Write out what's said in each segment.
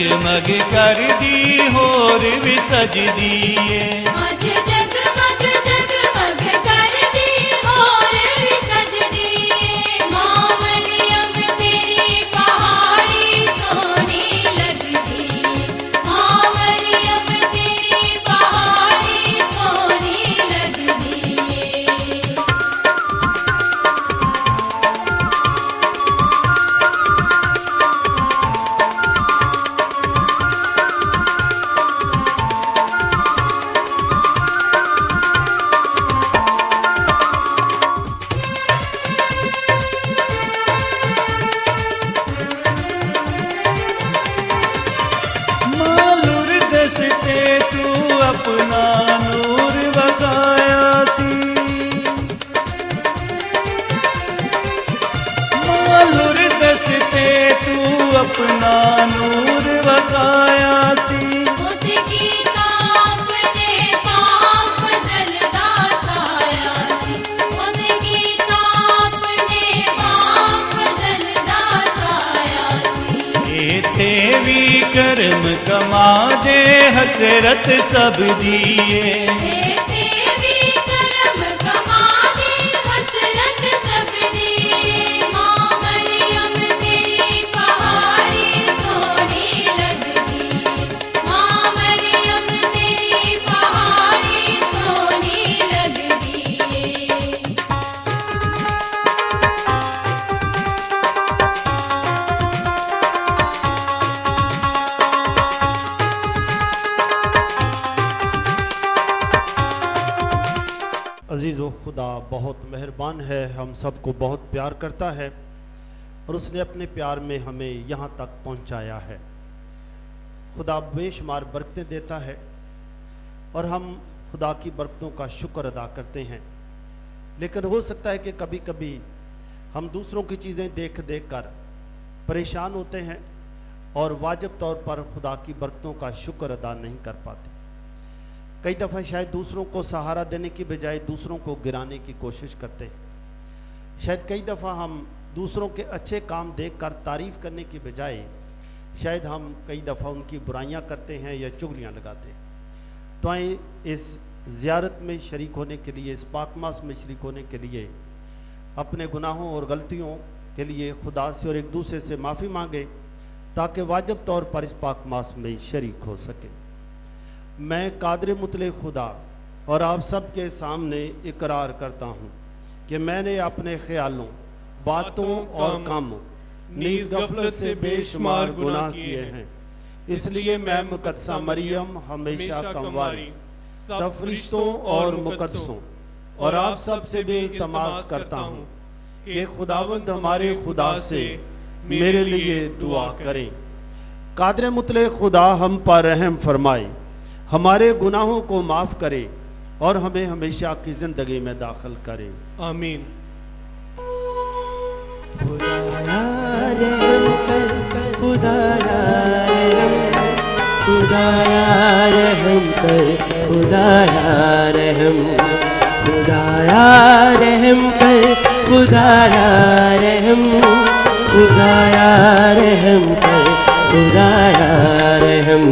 जगमग कर दी होर भी सज दिए। आज जगमग जगमग कर दी होर भी सज दिए। माँ मरियम तेरी पहाड़ी सोनी लगती। माँ मरियम तेरी पहाड़ी सोनी लगती। मालूर दस ते तू अपना नूर बकाया सी। मालूर दस ते तू अपना नूर बकाया सी। खुद की ताप ने पाप जलदा साया सी। खुद की ताप ने पाप जलदा साया सी। इथे भी कर्म कमा दे हसरत सब दिए। तेरी करम कमा दे हसरत सब दिए। माँ मरियम तेरी पहाड़ी सोनी लगती। माँ मरियम तेरी पहाड़ी सोनी लगती। अजीज़ो, खुदा बहुत मेहरबान है, हम सबको बहुत प्यार करता है और उसने अपने प्यार में हमें यहाँ तक पहुँचाया है। खुदा बेशुमार बरकतें देता है और हम खुदा की बरकतों का शुक्र अदा करते हैं। लेकिन हो सकता है कि कभी कभी हम दूसरों की चीज़ें देख देख कर परेशान होते हैं और वाजिब तौर पर खुदा की बरकतों का शुक्र अदा नहीं कर पाते। कई दफ़ा शायद दूसरों को सहारा देने की बजाय दूसरों को गिराने की कोशिश करते हैं। शायद कई दफ़ा हम दूसरों के अच्छे काम देखकर तारीफ़ करने की बजाय शायद हम कई दफ़ा उनकी बुराइयां करते हैं या चुगलियां लगाते हैं। तो आए इस ज़ियारत में शरीक होने के लिए, इस पाक मास में शरीक होने के लिए, अपने गुनाहों और गलतियों के लिए खुदा से और एक दूसरे से माफ़ी मांगे ताकि वाजिब तौर पर इस पाक मास में शरीक हो सके। मैं कादिर मुतले खुदा और आप सब के सामने इकरार करता हूँ कि मैंने अपने ख्यालों, बातों और कामों नीज़ गफलत से बेशुमार गुनाह किए हैं। इसलिए मैं मुकद्दसा मरियम हमेशा कंवारी, सब फरिश्तों और मुकद्दसों और आप सब से भी इल्तमास करता हूँ कि खुदावंद हमारे खुदा से मेरे लिए दुआ करें। कादिर मुतले खुदा हम पर रहम फरमाए, हमारे गुनाहों को माफ़ करे और हमें हमेशा की ज़िंदगी में दाखिल करे। आमीन। खुदाया रहम कर, खुदाया रहम कर, खुदाया रहम, खुदाया रहम कर, खुदाया रहम, खुदाया रहम कर, खुदाया रहम,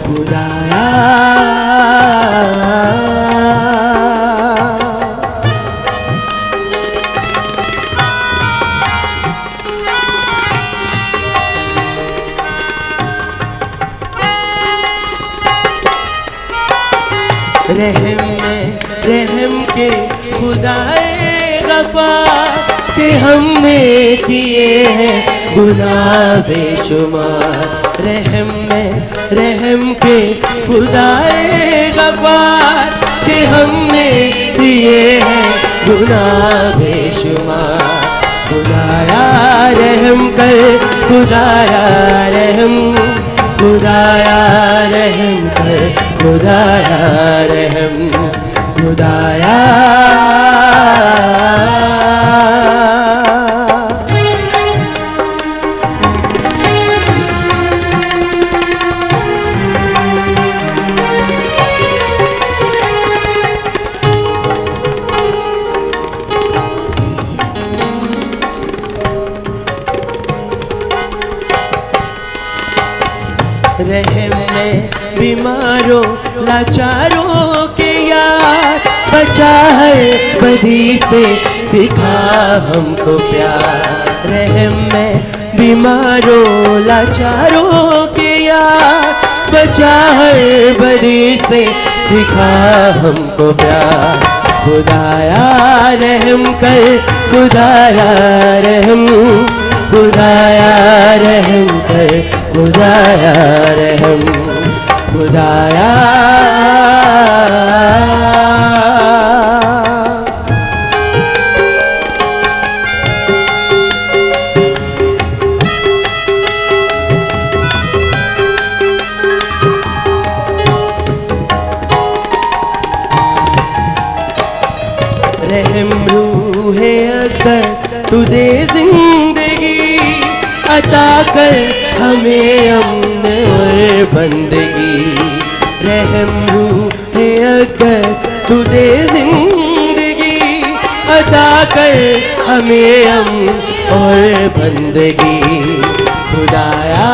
खुदाया। रहम में रहम के खुदाए गफार के हमने किए हैं गुनाह बेशुमार। रहम में रहम के खुदाए गफार के हमने किए हैं गुनाह बेशुमार। खुदाया रहम कर, खुदाया रहम, खुदाया रहम कर, खुदाया रहम, खुदाया। रहम में बीमारों लाचारों के यार, बचा हर बदी से सिखा हमको प्यार। रहम में बीमारों लाचारों के यार, बचा हर बदी से सिखा हमको प्यार। खुदाया रहम कर, खुदाया रहम, खुदाया रहम कर, खुदाया रहम, खुदाया। रहम रूहे अक़दस तू दे जिंदगी, अता कर हमें अमन और बंदगी। रहम रूहे अक़दस तू दे जिंदगी, अता कर हमें अमन और बंदगी। खुदाया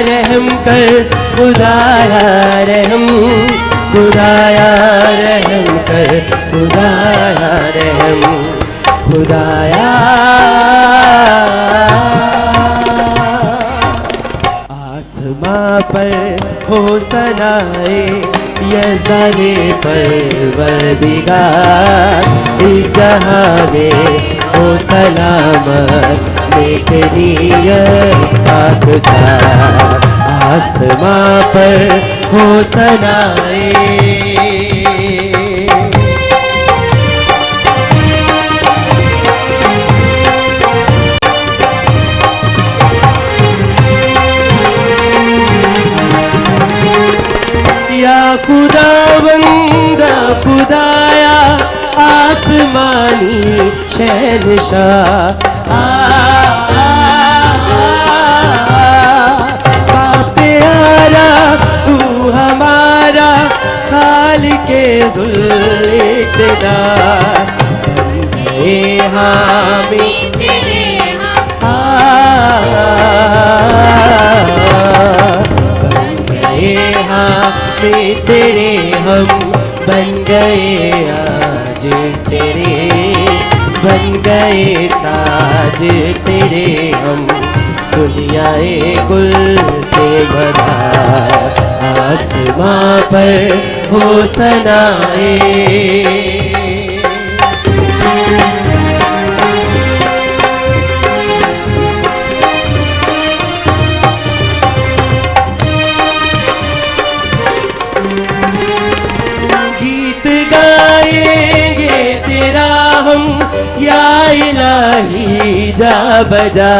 रहम कर, खुदाया रहम, खुदाया रहम कर, खुदाया रहम, खुदाया। आसमां पर हो सनाए यज़दाने परवरदिगार, इस जहां में हो सलामत नेक नियत खाकसार। आसमां पर हो सनाए। या खुदावंदा खुदाया आसमानी शहंशाह, प्यारा तू हमारा खालिके ज़ुल इक़्तिदार। बंदे हामी तेरे बन गए हामी तेरे हम, बन गए आज तेरे, बन गए साज तेरे हम। दुनियाए गुल के बना आसमां पर हो सनाए। गीत गाएंगे तेरा हम या इलाही जा बजा।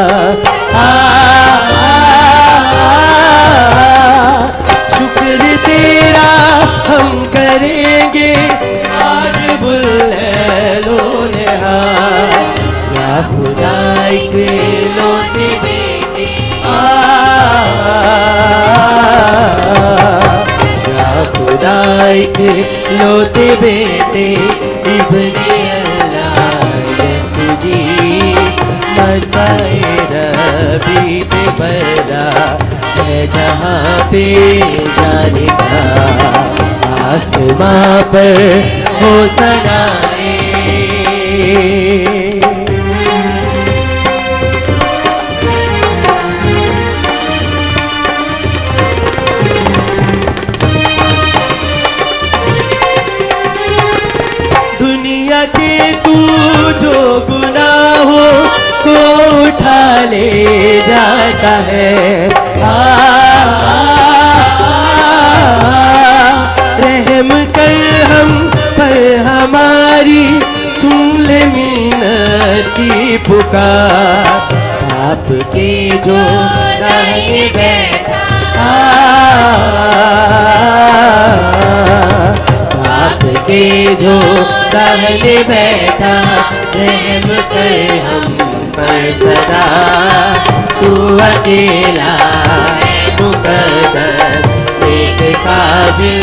शुक्र तेरा हम करेंगे आज बुल्लो निहार। या खुदा एक लौटे बेटे या खुदा एक लौटे बेटे इब्ने अल्लाह यसू जी, मज़बाए रबी पे बरदा है जहाँ पे जानिसा। आसमां पर हो सनाए। दुनिया के तू जो गुनाहों को उठा ले जाता है, रहम कर हम पर हमारी, सुन ले मिन्नत की पुकार। पाप के जो दाहिने बैठा, पाप के जो दाहिने बैठा, रहम कर हम पर सदा। तू अकेला मुकद्दर एक काबिल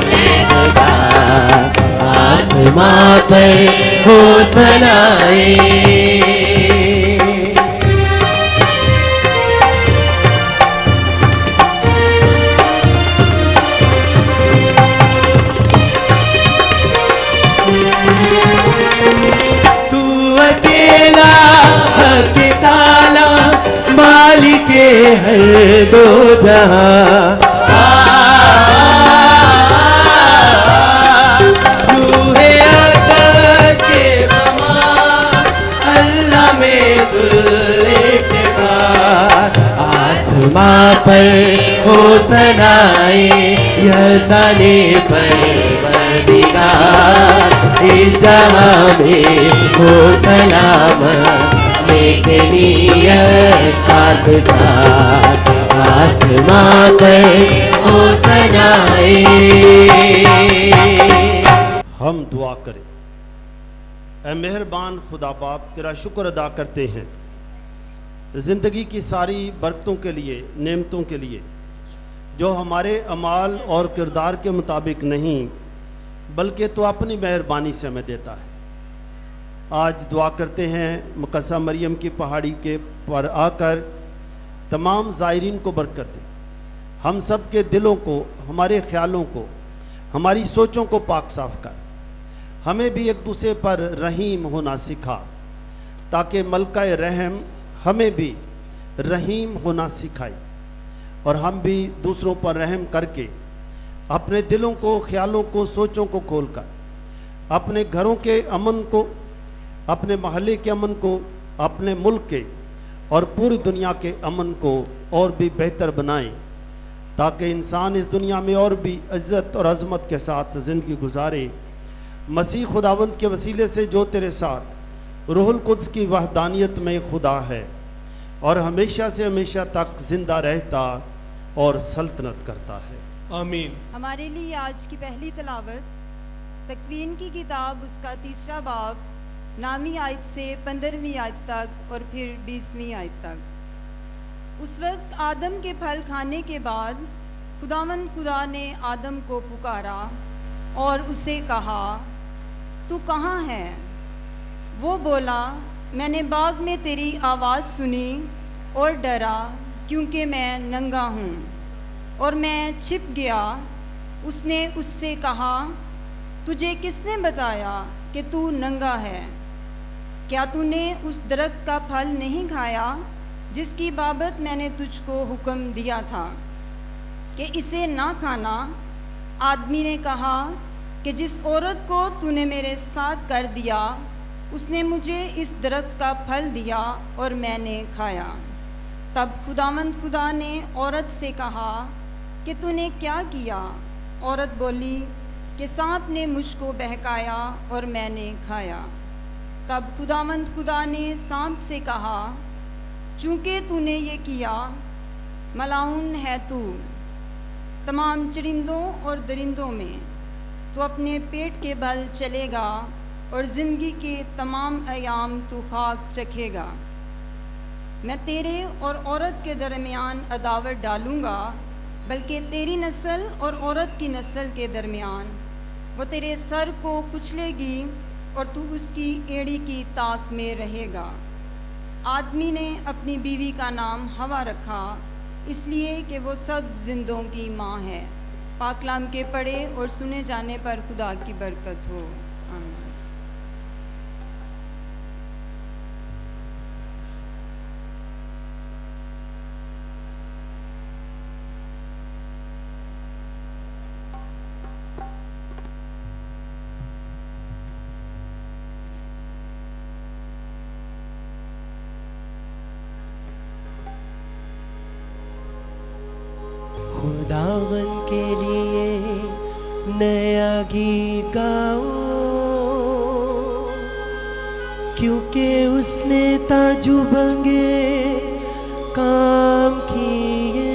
नेककार। आसमां पर हो सनाए। हर दो जहां। रूहे अक़दस के बमा अल्लाह में ज़ुल्फ़िकार। आसमां पर हो सनाए यज़दाने परवरदिगार। इस जहां में हो सलामत लेके नियत का साथ। आसमां पर हो सनाए। हम दुआ करें। ऐ मेहरबान खुदा बाप, तेरा शुक्र अदा करते हैं ज़िंदगी की सारी बरकतों के लिए, नेमतों के लिए, जो हमारे अमाल और किरदार के मुताबिक नहीं बल्कि तो अपनी मेहरबानी से हमें देता है। आज दुआ करते हैं मुक़द्दसा मरियम की पहाड़ी के पर आकर तमाम ज़ायरीन को बरकत दे। हम सब के दिलों को, हमारे ख्यालों को, हमारी सोचों को पाक साफ कर। हमें भी एक दूसरे पर रहीम होना सिखा, ताकि मलका रहम हमें भी रहीम होना सिखाए और हम भी दूसरों पर रहम करके अपने दिलों को, ख्यालों को, सोचों को खोलकर अपने घरों के अमन को, अपने महल्ले के अमन को, अपने मुल्क के और पूरी दुनिया के अमन को और भी बेहतर बनाएं, ताकि इंसान इस दुनिया में और भी इज़्ज़त और अज़मत के साथ ज़िंदगी गुजारे। मसीह खुदावंद के वसीले से जो तेरे साथ रूहुल कुद्स की वहदानियत में खुदा है और हमेशा से हमेशा तक ज़िंदा रहता और सल्तनत करता है। आमीन। हमारे लिए आज की पहली तलावत तकवीन की किताब उसका 3 बाब नामी आयत से 15वीं आयत तक और फिर 20वीं आयत तक। उस वक्त आदम के फल खाने के बाद खुदावंद खुदा ने आदम को पुकारा और उसे कहा, तू कहाँ है? वो बोला, मैंने बाग में तेरी आवाज़ सुनी और डरा, क्योंकि मैं नंगा हूँ और मैं छिप गया। उसने उससे कहा, तुझे किसने बताया कि तू नंगा है? क्या तूने उस दरख्त का फल नहीं खाया जिसकी बाबत मैंने तुझको हुक्म दिया था कि इसे ना खाना? आदमी ने कहा कि जिस औरत को तूने मेरे साथ कर दिया उसने मुझे इस दरख्त का फल दिया और मैंने खाया। तब खुदावंद खुदा ने औरत से कहा कि तूने क्या किया? औरत बोली कि सांप ने मुझको बहकाया और मैंने खाया। तब खुदावंद खुदा ने सांप से कहा, चूँकि तूने ये किया, मलाउन है तू तमाम चरिंदों और दरिंदों में। तो अपने पेट के बल चलेगा और ज़िंदगी के तमाम अयाम तू खाक चखेगा। मैं तेरे और औरत के दरमियान अदावत डालूँगा, बल्कि तेरी नस्ल और औरत की नस्ल के दरमियान। वो तेरे सर को कुचलेगी और तू उसकी एड़ी की ताक में रहेगा। आदमी ने अपनी बीवी का नाम हवा रखा, इसलिए कि वो सब जिंदों की माँ है। पाकलाम के पढ़े और सुने जाने पर खुदा की बरकत हो। आमीन। खुदावन के लिए नया गीत गाओ, क्योंकि उसने ताजुबंगे काम किए।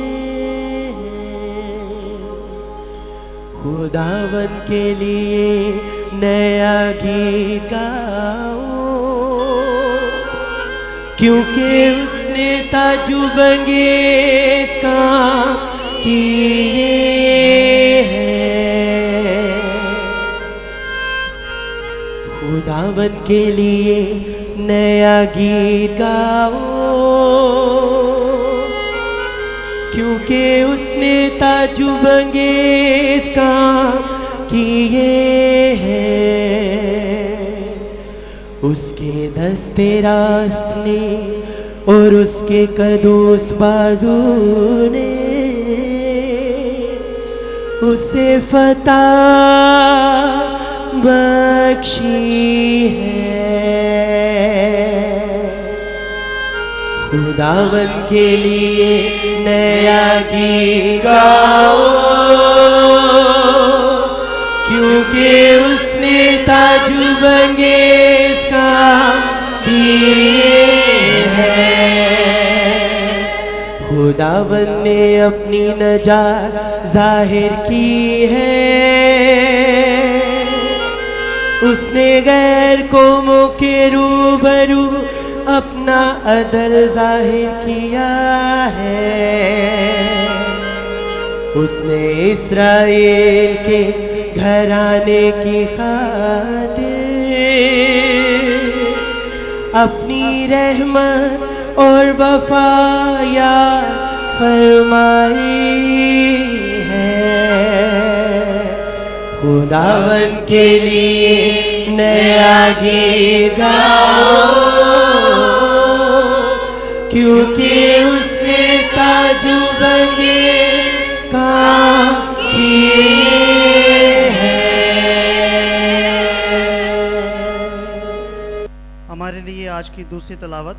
खुदावन के लिए नया गीत गाओ, क्योंकि उसने ताजुबंगे काम किए हैं। खुदावन के लिए नया गीत गाओ, क्योंकि उसने ताजुबंगेज़ काम किए हैं। उसके दस्ते रास्त ने और उसके कदूस बाजू ने उसे फतह बख्शी है। खुदावन के लिए नया गीत गाओ, क्योंकि उसने ताजुबंगेज काम किए हैं। खुदावन ने अपनी नजात जाहिर की है, उसने गैर कौमों के रूबरू अपना अदल जाहिर किया है। उसने इस्राएल के घराने की खातिर अपनी रहमत और वफा याद फरमाई है। खुदावन के लिए नया गीत गाओ, क्योंकि उसने ताजुबंगेज काम किए हैं। हमारे लिए आज की दूसरी तलावत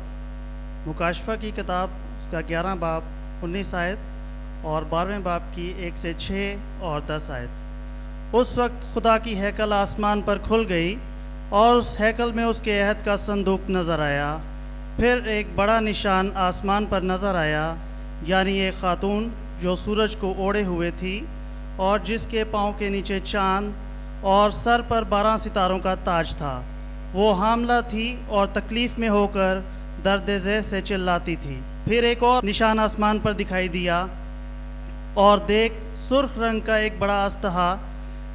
मुकाशफा की किताब उसका 11 बाब 19 आयत और 12वें बाब की 1 से 6 और 10 आयत। उस वक्त खुदा की हैकल आसमान पर खुल गई और उस हैकल में उसके अहद का संदूक नज़र आया। फिर एक बड़ा निशान आसमान पर नज़र आया, यानी एक खातून जो सूरज को ओढ़े हुए थी और जिसके पाँव के नीचे चाँद और सर पर 12 सितारों का ताज था। वो हामला थी और तकलीफ़ में होकर दर्द ज़ह से चिल्लाती थी। फिर एक और निशान आसमान पर दिखाई दिया और देख, सुर्ख रंग का एक बड़ा अस्तहा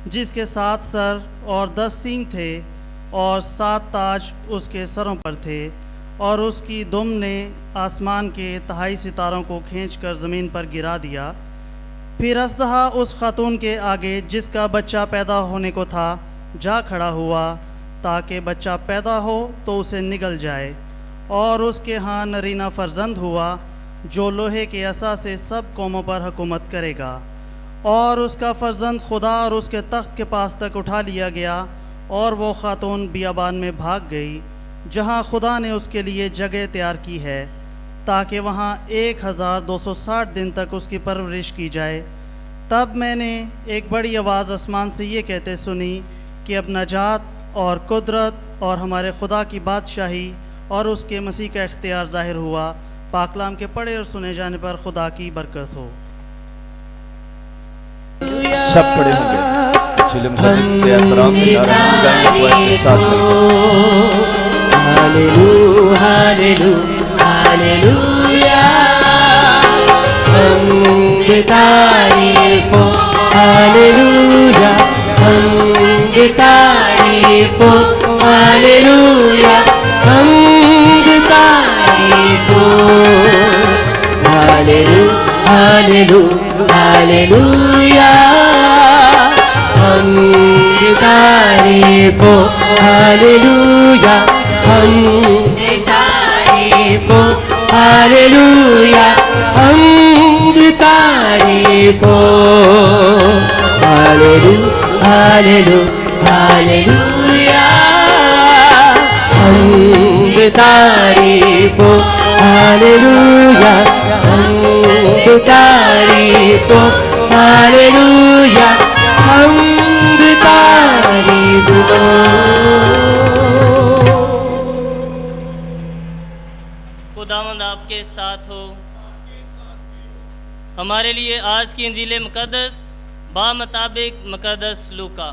जिसके 7 सर और 10 सींग थे और 7 ताज उसके सरों पर थे, और उसकी दुम ने आसमान के तहाई सितारों को खींचकर ज़मीन पर गिरा दिया। फिर अस्तहा उस खातून के आगे जिसका बच्चा पैदा होने को था जा खड़ा हुआ, ताकि बच्चा पैदा हो तो उसे निगल जाए। और उसके यहाँ नरीना फर्जंद हुआ जो लोहे के असा से सब कौमों पर हुकूमत करेगा। और उसका फर्जंद खुदा और उसके तख्त के पास तक उठा लिया गया, और वो खातून बियाबान में भाग गई जहाँ खुदा ने उसके लिए जगह तैयार की है, ताकि वहाँ 1260 दिन तक उसकी परवरिश की जाए। तब मैंने एक बड़ी आवाज़ आसमान से ये कहते सुनी कि अब नजात और कुदरत और हमारे खुदा की बादशाही और उसके मसीह का इख्तियार ज़ाहिर हुआ। पाकलाम के पढ़े और सुने जाने पर खुदा की बरकत हो। सब खड़े होंगे, चिलम हदीस के एहतराम में नारा गाएंगे दुआ के साथ मिलकर। हालेलुया हालेलुया हालेलुया, हमद तारीफ हो, हालेलुया हमद तारीफ हो, हालेलुया हमद तारीफ हो, हालेलुया हालेलुया हालेलुया हमद तारीफ हो, हालेलुया हमद तारीफ हो, हालेलुया हमद तारीफ हो, हालेलुया हालेलुया हालेलुया हमद तारीफ हो, हालेलुया हमद तारीफ हो, हालेलुया हमद तारीफ हो। खुदावंद आपके साथ हो। हमारे लिए आज की इंजील मुक़द्दस बा मुताबिक मुक़द्दस लूका।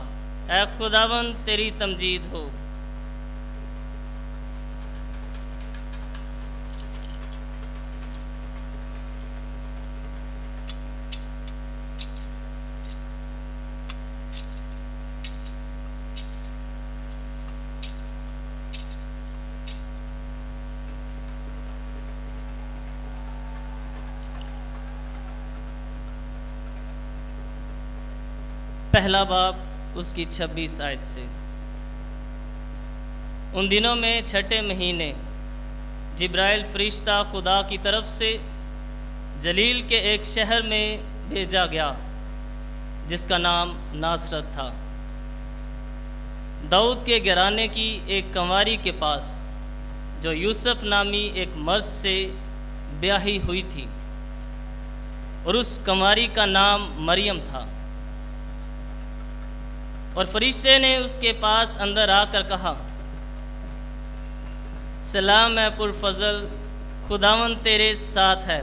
ऐ खुदावंद तेरी तमजीद हो। पहला बाब उसकी 26 आयत से। उन दिनों में छठे महीने जिब्राइल फरिश्ता खुदा की तरफ से जलील के एक शहर में भेजा गया जिसका नाम नासरत था, दाऊद के घराने की एक कंवारी के पास जो यूसुफ नामी एक मर्द से ब्याही हुई थी, और उस कंवारी का नाम मरियम था। और फरिश्ते ने उसके पास अंदर आकर कहा, सलाम है पुरफजल, खुदावन तेरे साथ है,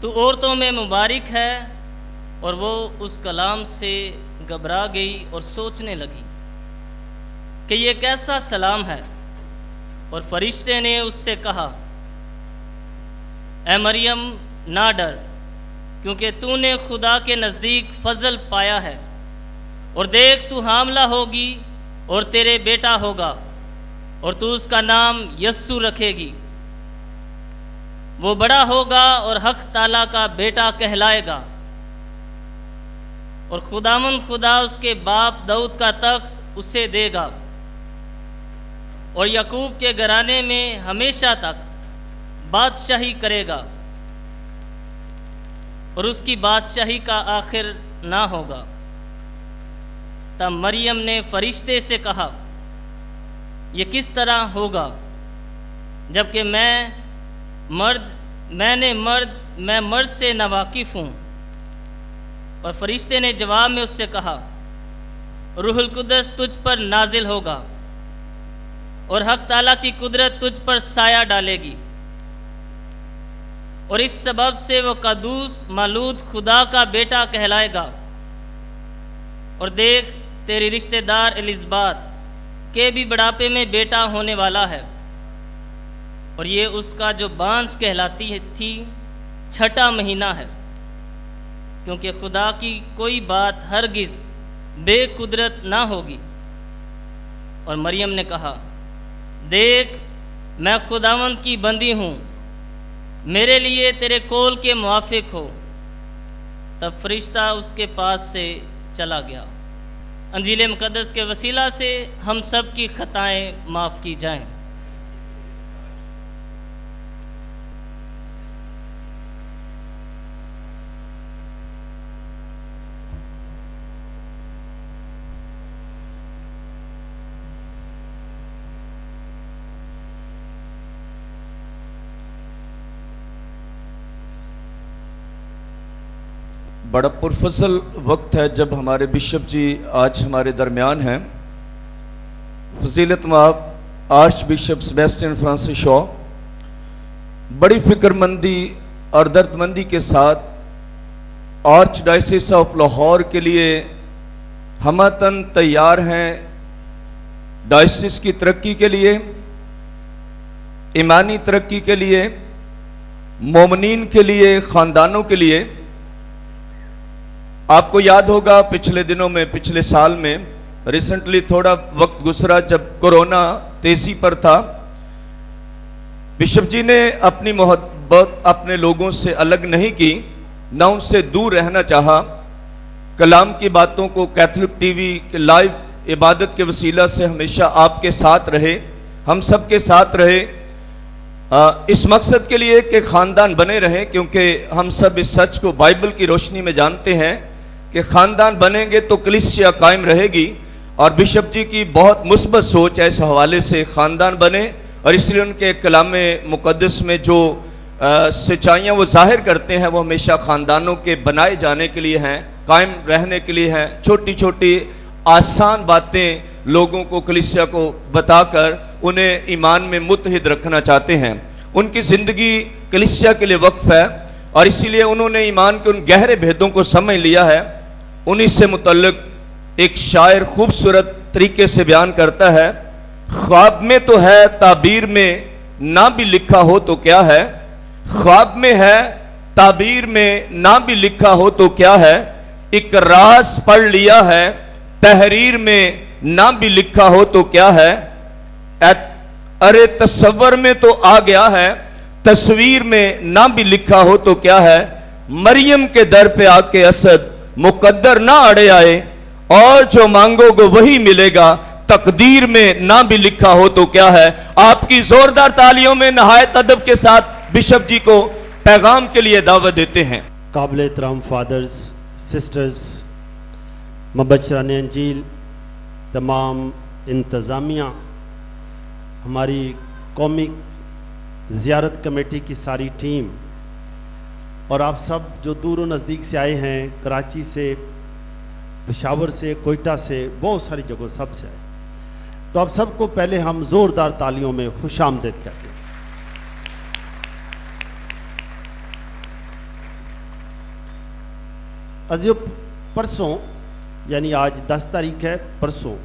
तू औरतों में मुबारक है। और वो उस कलाम से घबरा गई और सोचने लगी कि ये कैसा सलाम है। और फरिश्ते ने उससे कहा, ए मरियम ना डर, क्योंकि तूने खुदा के नज़दीक फजल पाया है, और देख तू हामला होगी और तेरे बेटा होगा, और तू उसका नाम यस्सु रखेगी। वो बड़ा होगा और हक ताला का बेटा कहलाएगा, और खुदावन खुदा उसके बाप दाऊद का तख्त उसे देगा, और याकूब के घराने में हमेशा तक बादशाही करेगा, और उसकी बादशाही का आखिर ना होगा। तब मरियम ने फरिश्ते से कहा, ये किस तरह होगा, जबकि मैं मर्द से नावाकिफ़ हूँ। और फरिश्ते ने जवाब में उससे कहा, रूहुल कुद्दस तुझ पर नाजिल होगा, और हक ताला की कुदरत तुझ पर साया डालेगी, और इस सबब से वो कदूस मालूद खुदा का बेटा कहलाएगा। और देख तेरी रिश्तेदार एलिज़बात के भी बुढ़ापे में बेटा होने वाला है, और ये उसका जो बांस कहलाती थी 6ठा महीना है, क्योंकि खुदा की कोई बात हरगिज़ बेकुदरत ना होगी। और मरियम ने कहा, देख मैं खुदावंद की बंदी हूँ, मेरे लिए तेरे कौल के मुआफिक हो। तब फरिश्ता उसके पास से चला गया। अंजील मुक़द्दस के वसीला से हम सब की खताएँ माफ़ की जाएं। बड़ा पुरफसल वक्त है जब हमारे बिशप जी आज हमारे दरमियान हैं। फजीलत माब arch bishop Sebastian Francis Shaw बड़ी फिक्रमंदी और दर्दमंदी के साथ आर्च डायसिस ऑफ लाहौर के लिए हमतन तैयार हैं, डायसिस की तरक्की के लिए, ईमानी तरक्की के लिए, मोमनीन के लिए, ख़ानदानों के लिए। आपको याद होगा पिछले दिनों में, पिछले साल में रिसेंटली थोड़ा वक्त गुजरा जब कोरोना तेजी पर था, बिशप जी ने अपनी मोहब्बत अपने लोगों से अलग नहीं की, ना उनसे दूर रहना चाहा। कलाम की बातों को कैथोलिक टीवी के लाइव इबादत के वसीला से हमेशा आपके साथ रहे, हम सब के साथ रहे, इस मकसद के लिए कि ख़ानदान बने रहें, क्योंकि हम सब इस सच को बाइबल की रोशनी में जानते हैं कि ख़ानदान बनेंगे तो कलीसिया कायम रहेगी। और बिशप जी की बहुत मुस्बत सोच है इस हवाले से, ख़ानदान बने, और इसलिए उनके कलाम मुक़द्दस में जो सच्चाइयाँ वो जाहिर करते हैं वो हमेशा ख़ानदानों के बनाए जाने के लिए हैं, कायम रहने के लिए हैं। छोटी छोटी आसान बातें लोगों को, कलीसिया को बताकर उन्हें ईमान में मुत्तहिद रखना चाहते हैं। उनकी ज़िंदगी कलीसिया के लिए वक्फ है, और इसीलिए उन्होंने ईमान के उन गहरे भेदों को समझ लिया है। उन्हीं से मुतल्लिक एक शायर खूबसूरत तरीके से बयान करता है, ख्वाब में तो है ताबीर में ना भी लिखा हो तो क्या है, ख्वाब में है ताबीर में ना भी लिखा हो तो क्या है, एक राज पढ़ लिया है तहरीर में ना भी लिखा हो तो क्या है, अरे तस्वर में तो आ गया है तस्वीर में ना भी लिखा हो तो क्या है। मरियम के दर पे आके असद मुकद्दर ना अड़े आए, और जो मांगोगे वही मिलेगा, तकदीर में ना भी लिखा हो तो क्या है। आपकी जोरदार तालियों में नहायत अदब के साथ बिशप जी को पैगाम के लिए दावत देते हैं। काबिल एहतराम फादर्स, सिस्टर्स, मबशरान अंजील, तमाम इंतज़ामिया, हमारी कौमी ज़ियारत कमेटी की सारी टीम और आप सब जो दूर व नज़दीक से आए हैं, कराची से, पेशावर से, कोयटा से, बहुत सारी जगहों सब से आए, तो आप सबको पहले हम ज़ोरदार तालियों में खुशामदीद करते हैं। अजीब, परसों यानी आज 10 तारीख है, परसों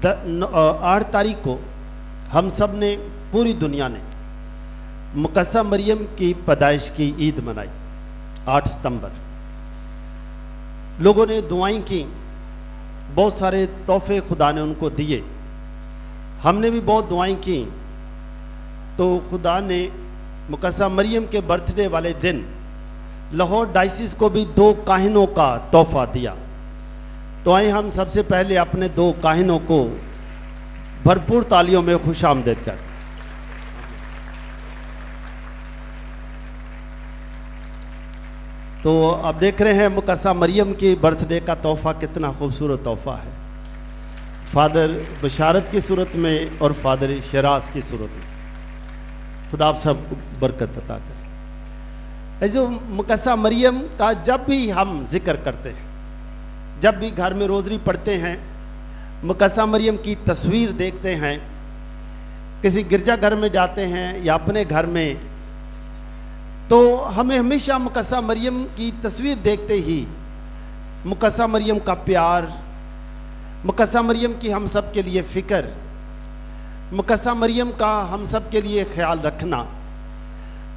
8 तारीख को हम सब ने, पूरी दुनिया ने मुकस्सा मरियम की पैदाइश की ईद मनाई। 8 सितंबर लोगों ने दुआएं की, बहुत सारे तोहफे खुदा ने उनको दिए, हमने भी बहुत दुआएं की। तो खुदा ने मुकस्सा मरियम के बर्थडे वाले दिन लाहौर डायसिस को भी 2 काहिनों का तोहफा दिया। तो आए हम सबसे पहले अपने 2 काहिनों को भरपूर तालियों में खुशामदीद कर। तो अब देख रहे हैं मुकस्सा मरियम की बर्थडे का तोहफा कितना खूबसूरत तोहफा है, फादर बशारत की सूरत में और फादर शराज की सूरत में। खुदा आप सब बरकत अता करे। जो मुकस्सा मरियम का जब भी हम जिक्र करते हैं, जब भी घर में रोज़री पढ़ते हैं, मुकस्सा मरियम की तस्वीर देखते हैं, किसी गिरजाघर में जाते हैं या अपने घर में, तो हमें हमेशा मुकस्सा मरियम की तस्वीर देखते ही मुकस्सा मरियम का प्यार, मुकस्सा मरियम की हम सब के लिए फ़िक्र, मुकस्सा मरियम का हम सब के लिए ख्याल रखना,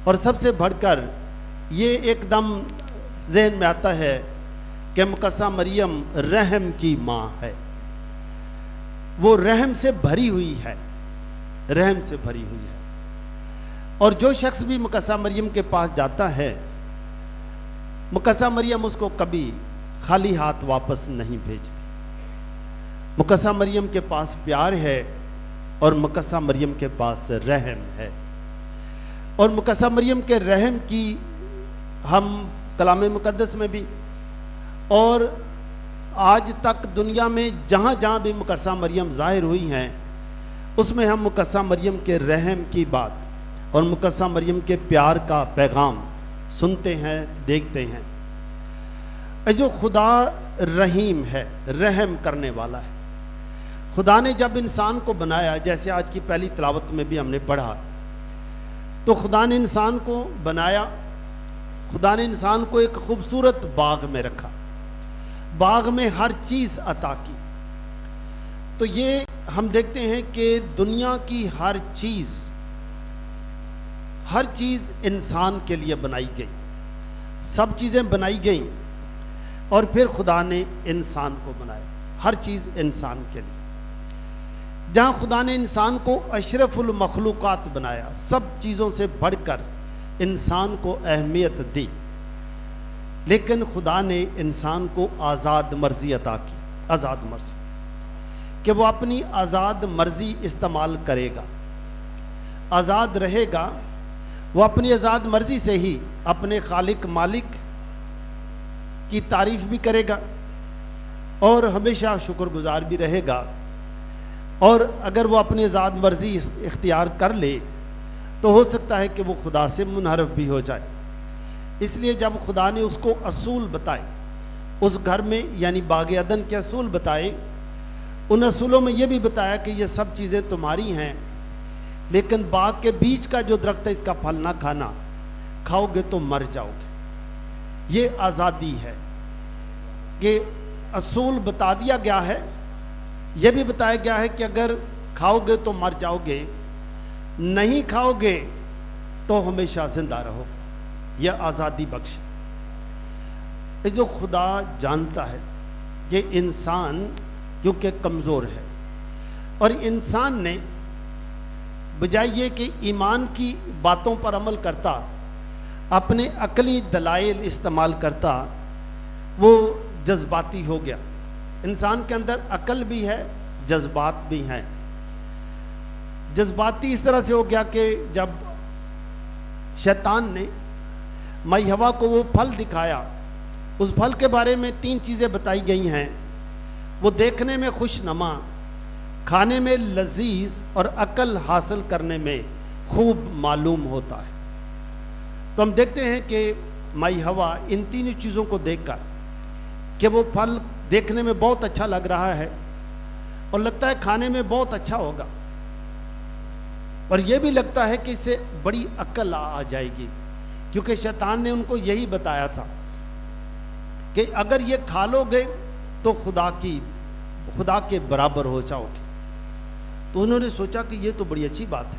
और सबसे बढ़कर ये एकदम जहन में आता है कि मुकस्सा मरियम रहम की माँ है। वो रहम से भरी हुई है, रहम से भरी हुई है। और जो शख्स भी मुकस्सा मरियम के पास जाता है, मुकस्सा मरियम उसको कभी खाली हाथ वापस नहीं भेजती। मुकस्सा मरियम के पास प्यार है और मुकस्सा मरियम के पास रहम है। और मुकस्सा मरियम के रहम की हम कलाम मुकद्दस में भी और आज तक दुनिया में जहाँ जहाँ भी मुकस्सा मरियम ज़ाहिर हुई हैं, उसमें हम मुकस्सा मरियम के रहम की बात और मुकस्सा मरियम के प्यार का पैगाम सुनते हैं, देखते हैं। जो खुदा रहीम है, रहम करने वाला है। खुदा ने जब इंसान को बनाया, जैसे आज की पहली तिलावत में भी हमने पढ़ा, तो खुदा ने इंसान को बनाया, खुदा ने इंसान को एक खूबसूरत बाग में रखा, बाग में हर चीज़ अता की। तो ये हम देखते हैं कि दुनिया की हर चीज़ इंसान के लिए बनाई गई, सब चीज़ें बनाई गई और फिर खुदा ने इंसान को बनाया, हर चीज़ इंसान के लिए। जहाँ खुदा ने इंसान को अशरफुल मखलूक़ात बनाया, सब चीज़ों से बढ़कर इंसान को अहमियत दी, लेकिन खुदा ने इंसान को आज़ाद मर्ज़ी अता की, आज़ाद मर्ज़ी, कि वो अपनी आज़ाद मर्ज़ी इस्तेमाल करेगा, आज़ाद रहेगा। वो अपनी आज़ाद मर्ज़ी से ही अपने खालिक मालिक की तारीफ़ भी करेगा और हमेशा शुक्रगुजार भी रहेगा। और अगर वो अपनी आज़ाद मर्ज़ी इख्तियार कर ले तो हो सकता है कि वो खुदा से मुनहरफ भी हो जाए। इसलिए जब खुदा ने उसको असूल बताए, उस घर में यानी बाग अदन के असूल बताए, उन असूलों में ये भी बताया कि ये सब चीज़ें तुम्हारी हैं, लेकिन बाग के बीच का जो दरख्त है इसका फल ना खाना, खाओगे तो मर जाओगे। ये आज़ादी है कि असूल बता दिया गया है, यह भी बताया गया है कि अगर खाओगे तो मर जाओगे, नहीं खाओगे तो हमेशा जिंदा रहो। यह आज़ादी बख्श। जो खुदा जानता है कि इंसान क्योंकि कमज़ोर है और इंसान ने बजाय ये कि ईमान की बातों पर अमल करता, अपने अकली दलाइल इस्तेमाल करता, वो जज्बाती हो गया, इंसान के अंदर अकल भी है, जज्बात भी हैं। जज्बाती इस तरह से हो गया कि जब शैतान ने माई हवा को वो फल दिखाया, उस फल के बारे में 3 चीज़ें बताई गई हैं। वो देखने में खुशनुमा, खाने में लजीज और अकल हासिल करने में खूब मालूम होता है। तो हम देखते हैं कि माई हवा इन 3 चीज़ों को देखकर कि वो फल देखने में बहुत अच्छा लग रहा है और लगता है खाने में बहुत अच्छा होगा, और ये भी लगता है कि इससे बड़ी अक्ल आ जाएगी, क्योंकि शैतान ने उनको यही बताया था कि अगर ये खा लोगे तो खुदा के बराबर हो जाओगे। तो उन्होंने सोचा कि ये तो बड़ी अच्छी बात है,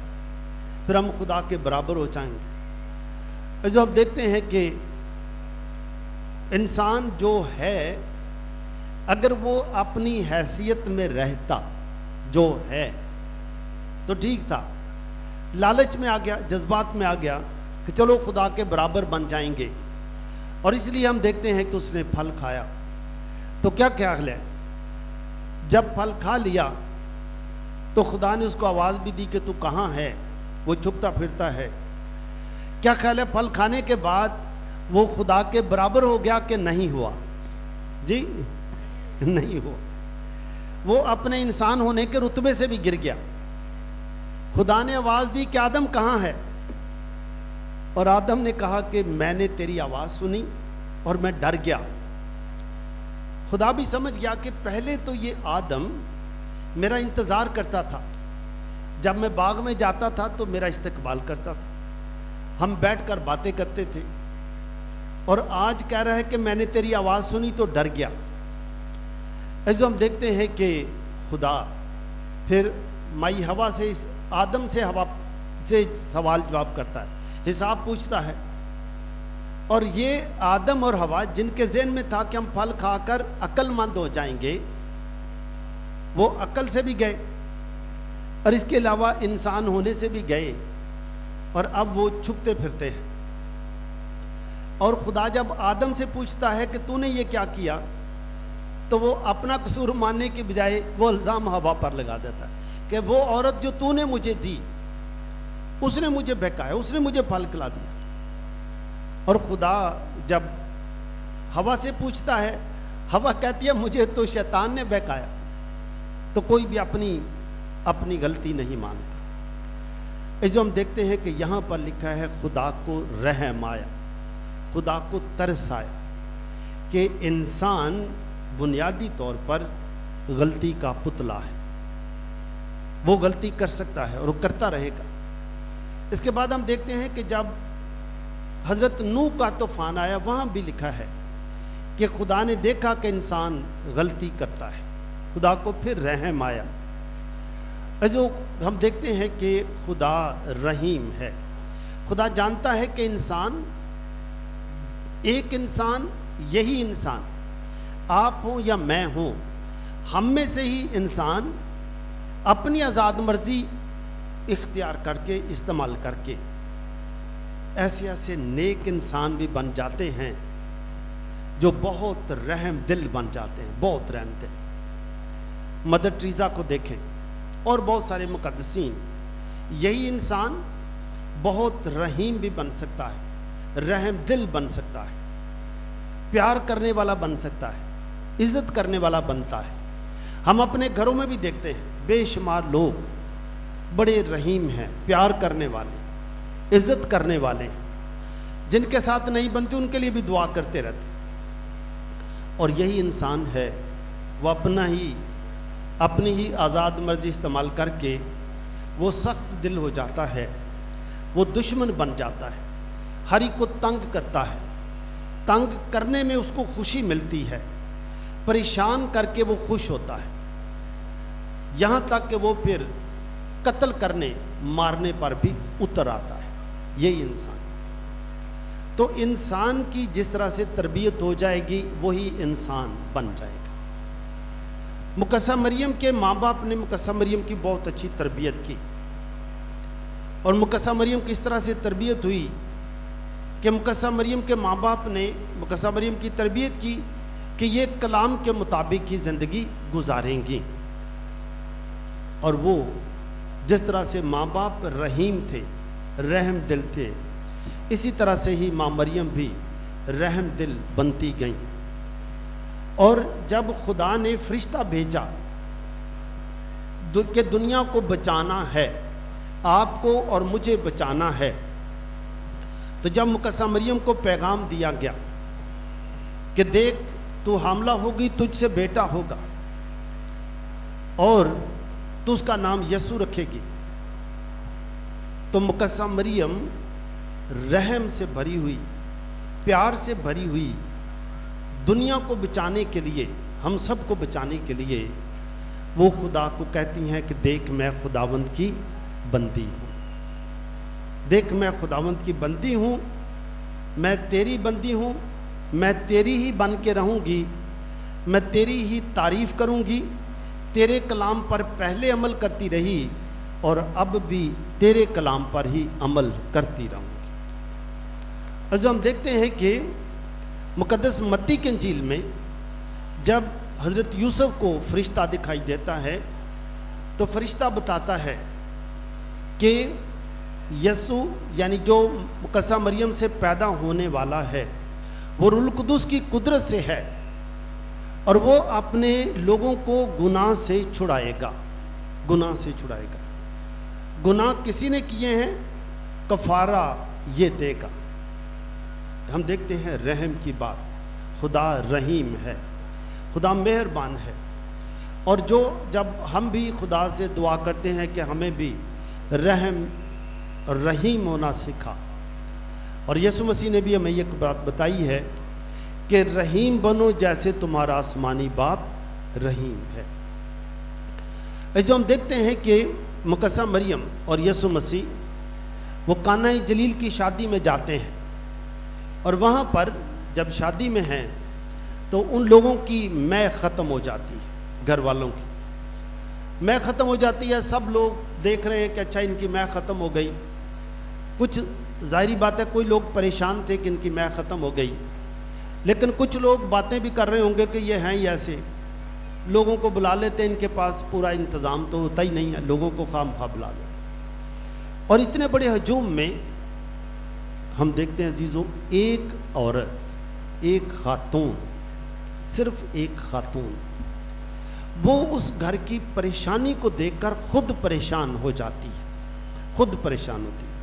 फिर हम खुदा के बराबर हो जाएंगे। जो अब देखते हैं कि इंसान जो है, अगर वो अपनी हैसियत में रहता जो है तो ठीक था, लालच में आ गया, जज्बात में आ गया कि चलो खुदा के बराबर बन जाएंगे, और इसलिए हम देखते हैं कि उसने फल खाया। तो क्या ख्याल है, जब फल खा लिया तो खुदा ने उसको आवाज़ भी दी कि तू कहाँ है, वो छुपता फिरता है। क्या ख्याल है, फल खाने के बाद वो खुदा के बराबर हो गया कि नहीं हुआ? जी नहीं हुआ। वो अपने इंसान होने के रुतबे से भी गिर गया। खुदा ने आवाज़ दी कि आदम कहाँ है, और आदम ने कहा कि मैंने तेरी आवाज़ सुनी और मैं डर गया। खुदा भी समझ गया कि पहले तो ये आदम मेरा इंतज़ार करता था, जब मैं बाग में जाता था तो मेरा इस्तकबाल करता था, हम बैठकर बातें करते थे, और आज कह रहा है कि मैंने तेरी आवाज़ सुनी तो डर गया। ऐसे हम देखते हैं कि खुदा फिर माई हवा से, इस आदम से हवा से सवाल जवाब करता है, हिसाब पूछता है। और ये आदम और हवा जिनके ज़हन में था कि हम फल खाकर अक्लमंद हो जाएंगे, वो अक्ल से भी गए और इसके अलावा इंसान होने से भी गए, और अब वो छुपते फिरते हैं। और खुदा जब आदम से पूछता है कि तूने ये क्या किया, तो वो अपना कसूर मानने के बजाय वो इल्ज़ाम हवा पर लगा देता है कि वो औरत जो तूने मुझे दी, उसने मुझे बहकाया, उसने मुझे फल खिला दिया। और खुदा जब हवा से पूछता है, हवा कहती है मुझे तो शैतान ने बहकाया। तो कोई भी अपनी गलती नहीं मानता। जो हम देखते हैं कि यहाँ पर लिखा है खुदा को रहम आया, खुदा को तरस आया कि इंसान बुनियादी तौर पर गलती का पुतला है, वो गलती कर सकता है और वो करता रहेगा। इसके बाद हम देखते हैं कि जब हज़रत नूह का तूफान आया, वहाँ भी लिखा है कि खुदा ने देखा कि इंसान गलती करता है, खुदा को फिर रहम आया। जो हम देखते हैं कि खुदा रहीम है। खुदा जानता है कि एक इंसान, यही इंसान आप हो या मैं हूँ, हम में से ही इंसान अपनी आज़ाद मर्जी इख्तियार करके, इस्तेमाल करके ऐसे ऐसे नेक इंसान भी बन जाते हैं जो बहुत रहम दिल बन जाते हैं, बहुत रहम दिल। मदर टेरेसा को देखें और बहुत सारे मुकद्दसीन, यही इंसान बहुत रहीम भी बन सकता है, रहम दिल बन सकता है, प्यार करने वाला बन सकता है, इज़्ज़त करने वाला बनता है। हम अपने घरों में भी देखते हैं बेशुमार लोग बड़े रहीम हैं, प्यार करने वाले, इज़्ज़त करने वाले, जिनके साथ नहीं बनती उनके लिए भी दुआ करते रहते। और यही इंसान है, वो अपनी ही आज़ाद मर्जी इस्तेमाल करके वो सख्त दिल हो जाता है, वो दुश्मन बन जाता है, हर एक को तंग करता है। तंग करने में उसको खुशी मिलती है, परेशान करके वो खुश होता है, यहाँ तक कि वो फिर कत्ल करने, मारने पर भी उतर आता है। यही इंसान। तो इंसान की जिस तरह से तरबियत हो जाएगी, वही इंसान बन जाएगा। मुकस्सा मरियम के माँ बाप ने मुकस्सा मरियम की बहुत अच्छी तरबियत की, और मुकस्सा मरियम किस तरह से तरबियत हुई कि मुकस्सा मरियम के माँ बाप ने मुकस्सा मरियम की तरबियत की कि ये कलाम के मुताबिक ही ज़िंदगी गुजारेंगी। और वो जिस तरह से माँ बाप रहीम थे, रहम दिल थे, इसी तरह से ही माँ मरियम भी रहम दिल बनती गईं। और जब खुदा ने फरिश्ता भेजा कि दुनिया को बचाना है, आपको और मुझे बचाना है, तो जब मुकद्दसा मरियम को पैगाम दिया गया कि देख तू हामला होगी, तुझसे बेटा होगा और तू उसका नाम यसू रखेगी, तो मुकद्दसा मरियम रहम से भरी हुई, प्यार से भरी हुई, दुनिया को बचाने के लिए, हम सब को बचाने के लिए वो खुदा को कहती हैं कि देख मैं खुदावंद की बंदी हूँ, देख मैं खुदावंद की बंदी हूँ, मैं तेरी बंदी हूँ, मैं तेरी ही बन के रहूँगी, मैं तेरी ही तारीफ़ करूँगी, तेरे कलाम पर पहले अमल करती रही और अब भी तेरे कलाम पर ही अमल करती रहूँगी। जो हम देखते हैं कि मुकद्दस मत्ती के इंजील में जब हज़रत यूसुफ को फरिश्ता दिखाई देता है तो फरिश्ता बताता है कि यसू यानी जो मुकद्दसा मरियम से पैदा होने वाला है वो रूहुल कुद्दूस की कुदरत से है और वो अपने लोगों को गुनाह से छुड़ाएगा, गुनाह से छुड़ाएगा। गुनाह किसी ने किए हैं, कफारा ये देगा। हम देखते हैं रहम की बात, खुदा रहीम है, खुदा मेहरबान है। और जो जब हम भी खुदा से दुआ करते हैं कि हमें भी रहम और रहीम होना सीखा, और यीशु मसीह ने भी हमें एक बात बताई है कि रहीम बनो जैसे तुम्हारा आसमानी बाप रहीम है। जो हम देखते हैं कि मुकद्दसा मरियम और यीशु मसीह वो काना जलील की शादी में जाते हैं और वहाँ पर जब शादी में हैं तो उन लोगों की मैं ख़त्म हो जाती है, घर वालों की मैं ख़त्म हो जाती है। सब लोग देख रहे हैं कि अच्छा इनकी मैं ख़त्म हो गई। कुछ ज़ाहिरी बात है, कोई लोग परेशान थे कि इनकी मैं ख़त्म हो गई, लेकिन कुछ लोग बातें भी कर रहे होंगे कि ये हैं ही ऐसे, लोगों को बुला लेते हैं, इनके पास पूरा इंतज़ाम तो होता ही नहीं है, लोगों को खामखा बुला लेते। और इतने बड़े हजूम में हम देखते हैं अजीज़ों, एक औरत, एक खातून, सिर्फ एक खातून, वो उस घर की परेशानी को देखकर खुद परेशान हो जाती है, खुद परेशान होती है।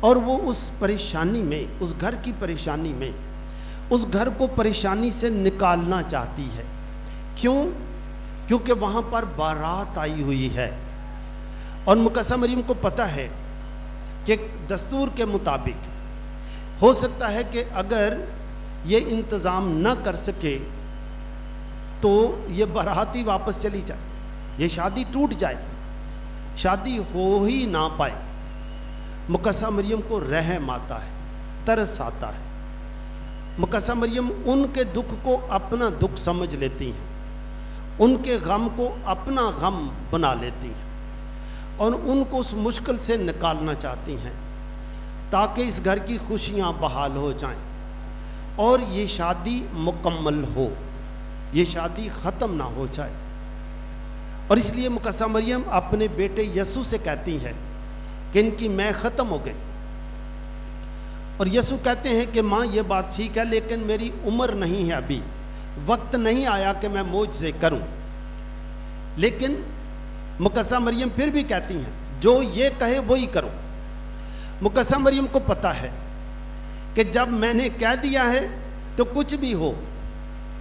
और वो उस परेशानी में, उस घर की परेशानी में, उस घर को परेशानी से निकालना चाहती है। क्यों? क्योंकि वहाँ पर बारात आई हुई है और मुकद्दसा मरियम को पता है कि दस्तूर के मुताबिक हो सकता है कि अगर ये इंतज़ाम न कर सके तो ये बारात ही वापस चली जाए, ये शादी टूट जाए, शादी हो ही ना पाए। मुकद्दसा मरियम को रहम आता है, तरस आता है। मुकद्दसा मरियम उनके दुख को अपना दुख समझ लेती हैं, उनके गम को अपना गम बना लेती हैं और उनको उस मुश्किल से निकालना चाहती हैं ताकि इस घर की खुशियां बहाल हो जाएं और ये शादी मुकम्मल हो, ये शादी ख़त्म ना हो जाए। और इसलिए मुकद्दसा मरियम अपने बेटे यसू से कहती है कि इनकी मैं ख़त्म हो गई। और यसू कहते हैं कि माँ ये बात ठीक है, लेकिन मेरी उम्र नहीं है, अभी वक्त नहीं आया कि मैं मौजज़े करूं। लेकिन मुकद्दसा मरियम फिर भी कहती हैं जो ये कहे वही करो। मुकद्दसा मरियम को पता है कि जब मैंने कह दिया है तो कुछ भी हो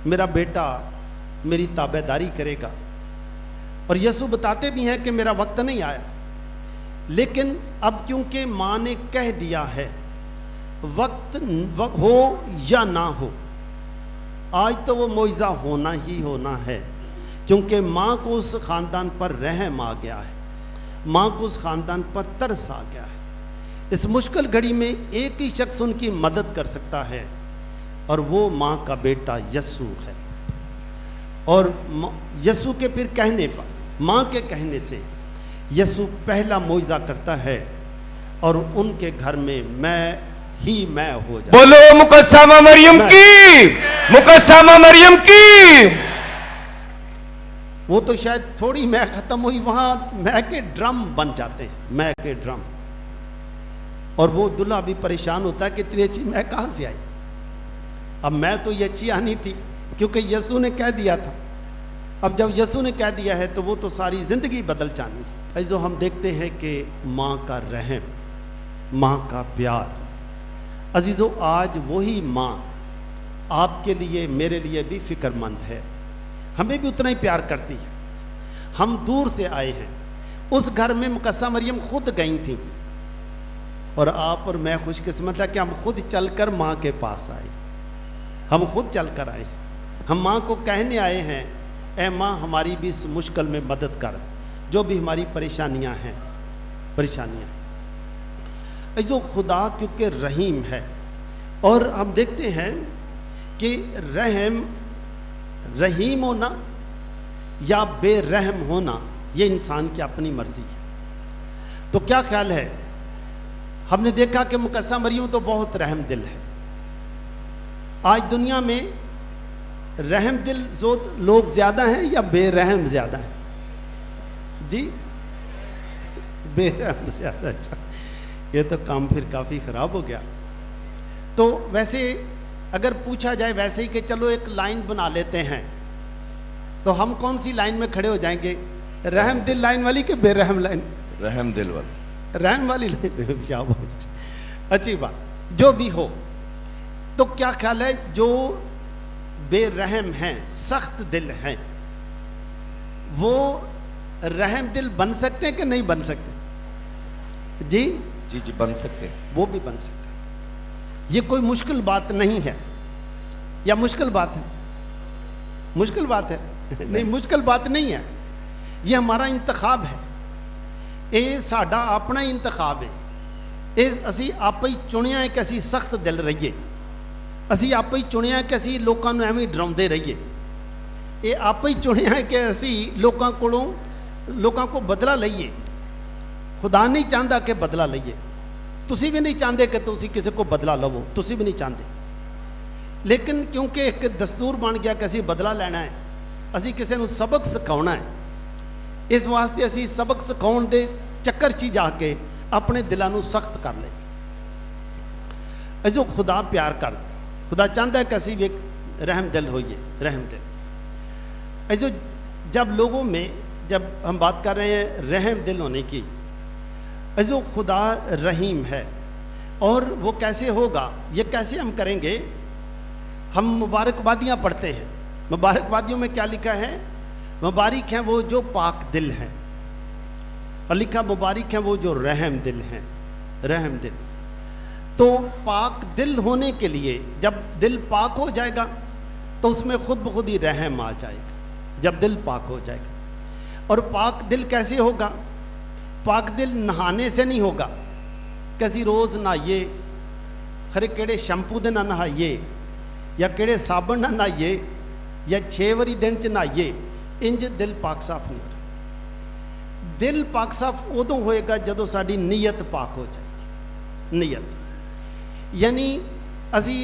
मेरा बेटा मेरी ताबेदारी करेगा। और यसू बताते भी हैं कि मेरा वक्त नहीं आया, लेकिन अब क्योंकि माँ ने कह दिया है, वक्त हो या ना हो, आज तो वो मौइज़ा होना ही होना है, क्योंकि माँ को उस ख़ानदान पर रहम आ गया है, माँ को उस ख़ानदान पर तरस आ गया है। इस मुश्किल घड़ी में एक ही शख्स उनकी मदद कर सकता है और वो माँ का बेटा यसू है। और यसू के फिर कहने पर, माँ के कहने से यसू पहला मौइज़ा करता है और उनके घर में मैं ही मैं हो जाऊं। बोलो मुकस्समा मरियम की, मुकस्समा मरियम की। वो तो शायद थोड़ी मैं खत्म हुई, वहां मैं के ड्रम बन जाते हैं, मैं के ड्रम। और वो दूल्हा भी परेशान होता है कि इतनी अच्छी मैं कहां से आई। अब मैं तो ये अच्छी आनी थी क्योंकि यीशु ने कह दिया था। अब जब यीशु ने कह दिया है तो वो तो सारी जिंदगी बदल जानी है। ऐसो हम देखते हैं कि माँ का रहम, माँ का प्यार। अजीज़ों, आज वही माँ आपके लिए मेरे लिए भी फिक्रमंद है, हमें भी उतना ही प्यार करती है। हम दूर से आए हैं, उस घर में मुकस्सा मरियम खुद गई थी, और आप और मैं खुशकिस्मत है कि हम खुद चलकर माँ के पास आए। हम खुद चलकर आए, हम माँ को कहने आए हैं, ऐ माँ हमारी भी इस मुश्किल में मदद कर, जो भी हमारी परेशानियाँ हैं, जो खुदा क्योंकि रहीम है। और हम देखते हैं कि रहीम होना या बेरहम होना ये इंसान की अपनी मर्जी है। तो क्या ख्याल है, हमने देखा कि मुकस्सा मरियम तो बहुत रहम दिल है। आज दुनिया में रहम दिल लोग ज़्यादा हैं या बेरहम ज़्यादा हैं? जी, बेरहम ज़्यादा। अच्छा, ये तो काम फिर काफ़ी ख़राब हो गया। तो वैसे अगर पूछा जाए वैसे ही कि चलो एक लाइन बना लेते हैं, तो हम कौन सी लाइन में खड़े हो जाएंगे? रहम दिल लाइन वाली कि बेरहम लाइन? रहम दिल वाली, रहम वाली लाइन। क्या बात, अच्छी बात। जो भी हो, तो क्या ख्याल है, जो बेरहम हैं, सख्त दिल हैं, वो रहम दिल बन सकते हैं कि नहीं बन सकते? जी जी जी, बन सकते हैं, वो भी बन सकते हैं। ये कोई मुश्किल बात नहीं है, या मुश्किल बात है? मुश्किल बात है? नहीं, मुश्किल बात नहीं है। ये हमारा इंतखाब है, ये साडा अपना ही इंतखाब है। ਇਹ ਅਸੀਂ ਆਪੇ ਹੀ ਚੁਣਿਆ ਹੈ ਕਿ ਅਸੀਂ ਸਖਤ ਦਿਲ ਰਹੀਏ। ਅਸੀਂ ਆਪੇ ਹੀ ਚੁਣਿਆ ਹੈ ਕਿ ਅਸੀਂ ਲੋਕਾਂ ਨੂੰ ਐਵੇਂ ਡਰਾਉਂਦੇ ਰਹੀਏ। ਇਹ ਆਪੇ ਹੀ ਚੁਣਿਆ ਹੈ ਕਿ ਅਸੀਂ ਲੋਕਾਂ ਕੋ ਬਦਲਾ ਲਈਏ। खुदा नहीं चाहता कि बदला लईए, तुसी भी नहीं चाहते कि तुसी किसी को बदला लवो, तुसी भी नहीं चाहते। लेकिन क्योंकि एक दस्तूर बन गया कि असी बदला लेना है, असी किसी को सबक सिखाना है, इस वास्ते असी सबक सिखाने के चक्कर च जाके अपने दिलों को सख्त कर ले। जो खुदा प्यार कर, खुदा चाहता है कि असी भी रहम दिल होइए, रहम दिल। जो जब लोगों में, जब हम बात कर रहे हैं रहम दिल होने की, जो खुदा रहीम है, और वो कैसे होगा, ये कैसे हम करेंगे? हम मुबारकबादियाँ पढ़ते हैं, मुबारकबादियों में क्या लिखा है? मुबारक हैं वो जो पाक दिल हैं, और लिखा मुबारक हैं वो जो रहम दिल हैं, रहम दिल। तो पाक दिल होने के लिए, जब दिल पाक हो जाएगा तो उसमें खुद ब खुद ही रहम आ जाएगा, जब दिल पाक हो जाएगा। और पाक दिल कैसे होगा? पाक दिल नहाने से नहीं होगा कि असी रोज़ नहाइए, खरे केड़े शैंपू दे ना नहाइए, या केड़े साबन ना नहाइए, या 6 बारी दिन च नहाइए, इंज दिल पाक साफ नहीं होगा। दिल पाक साफ उदों होएगा जदों साडी नीयत पाक हो जाएगी। नीयत यानी असी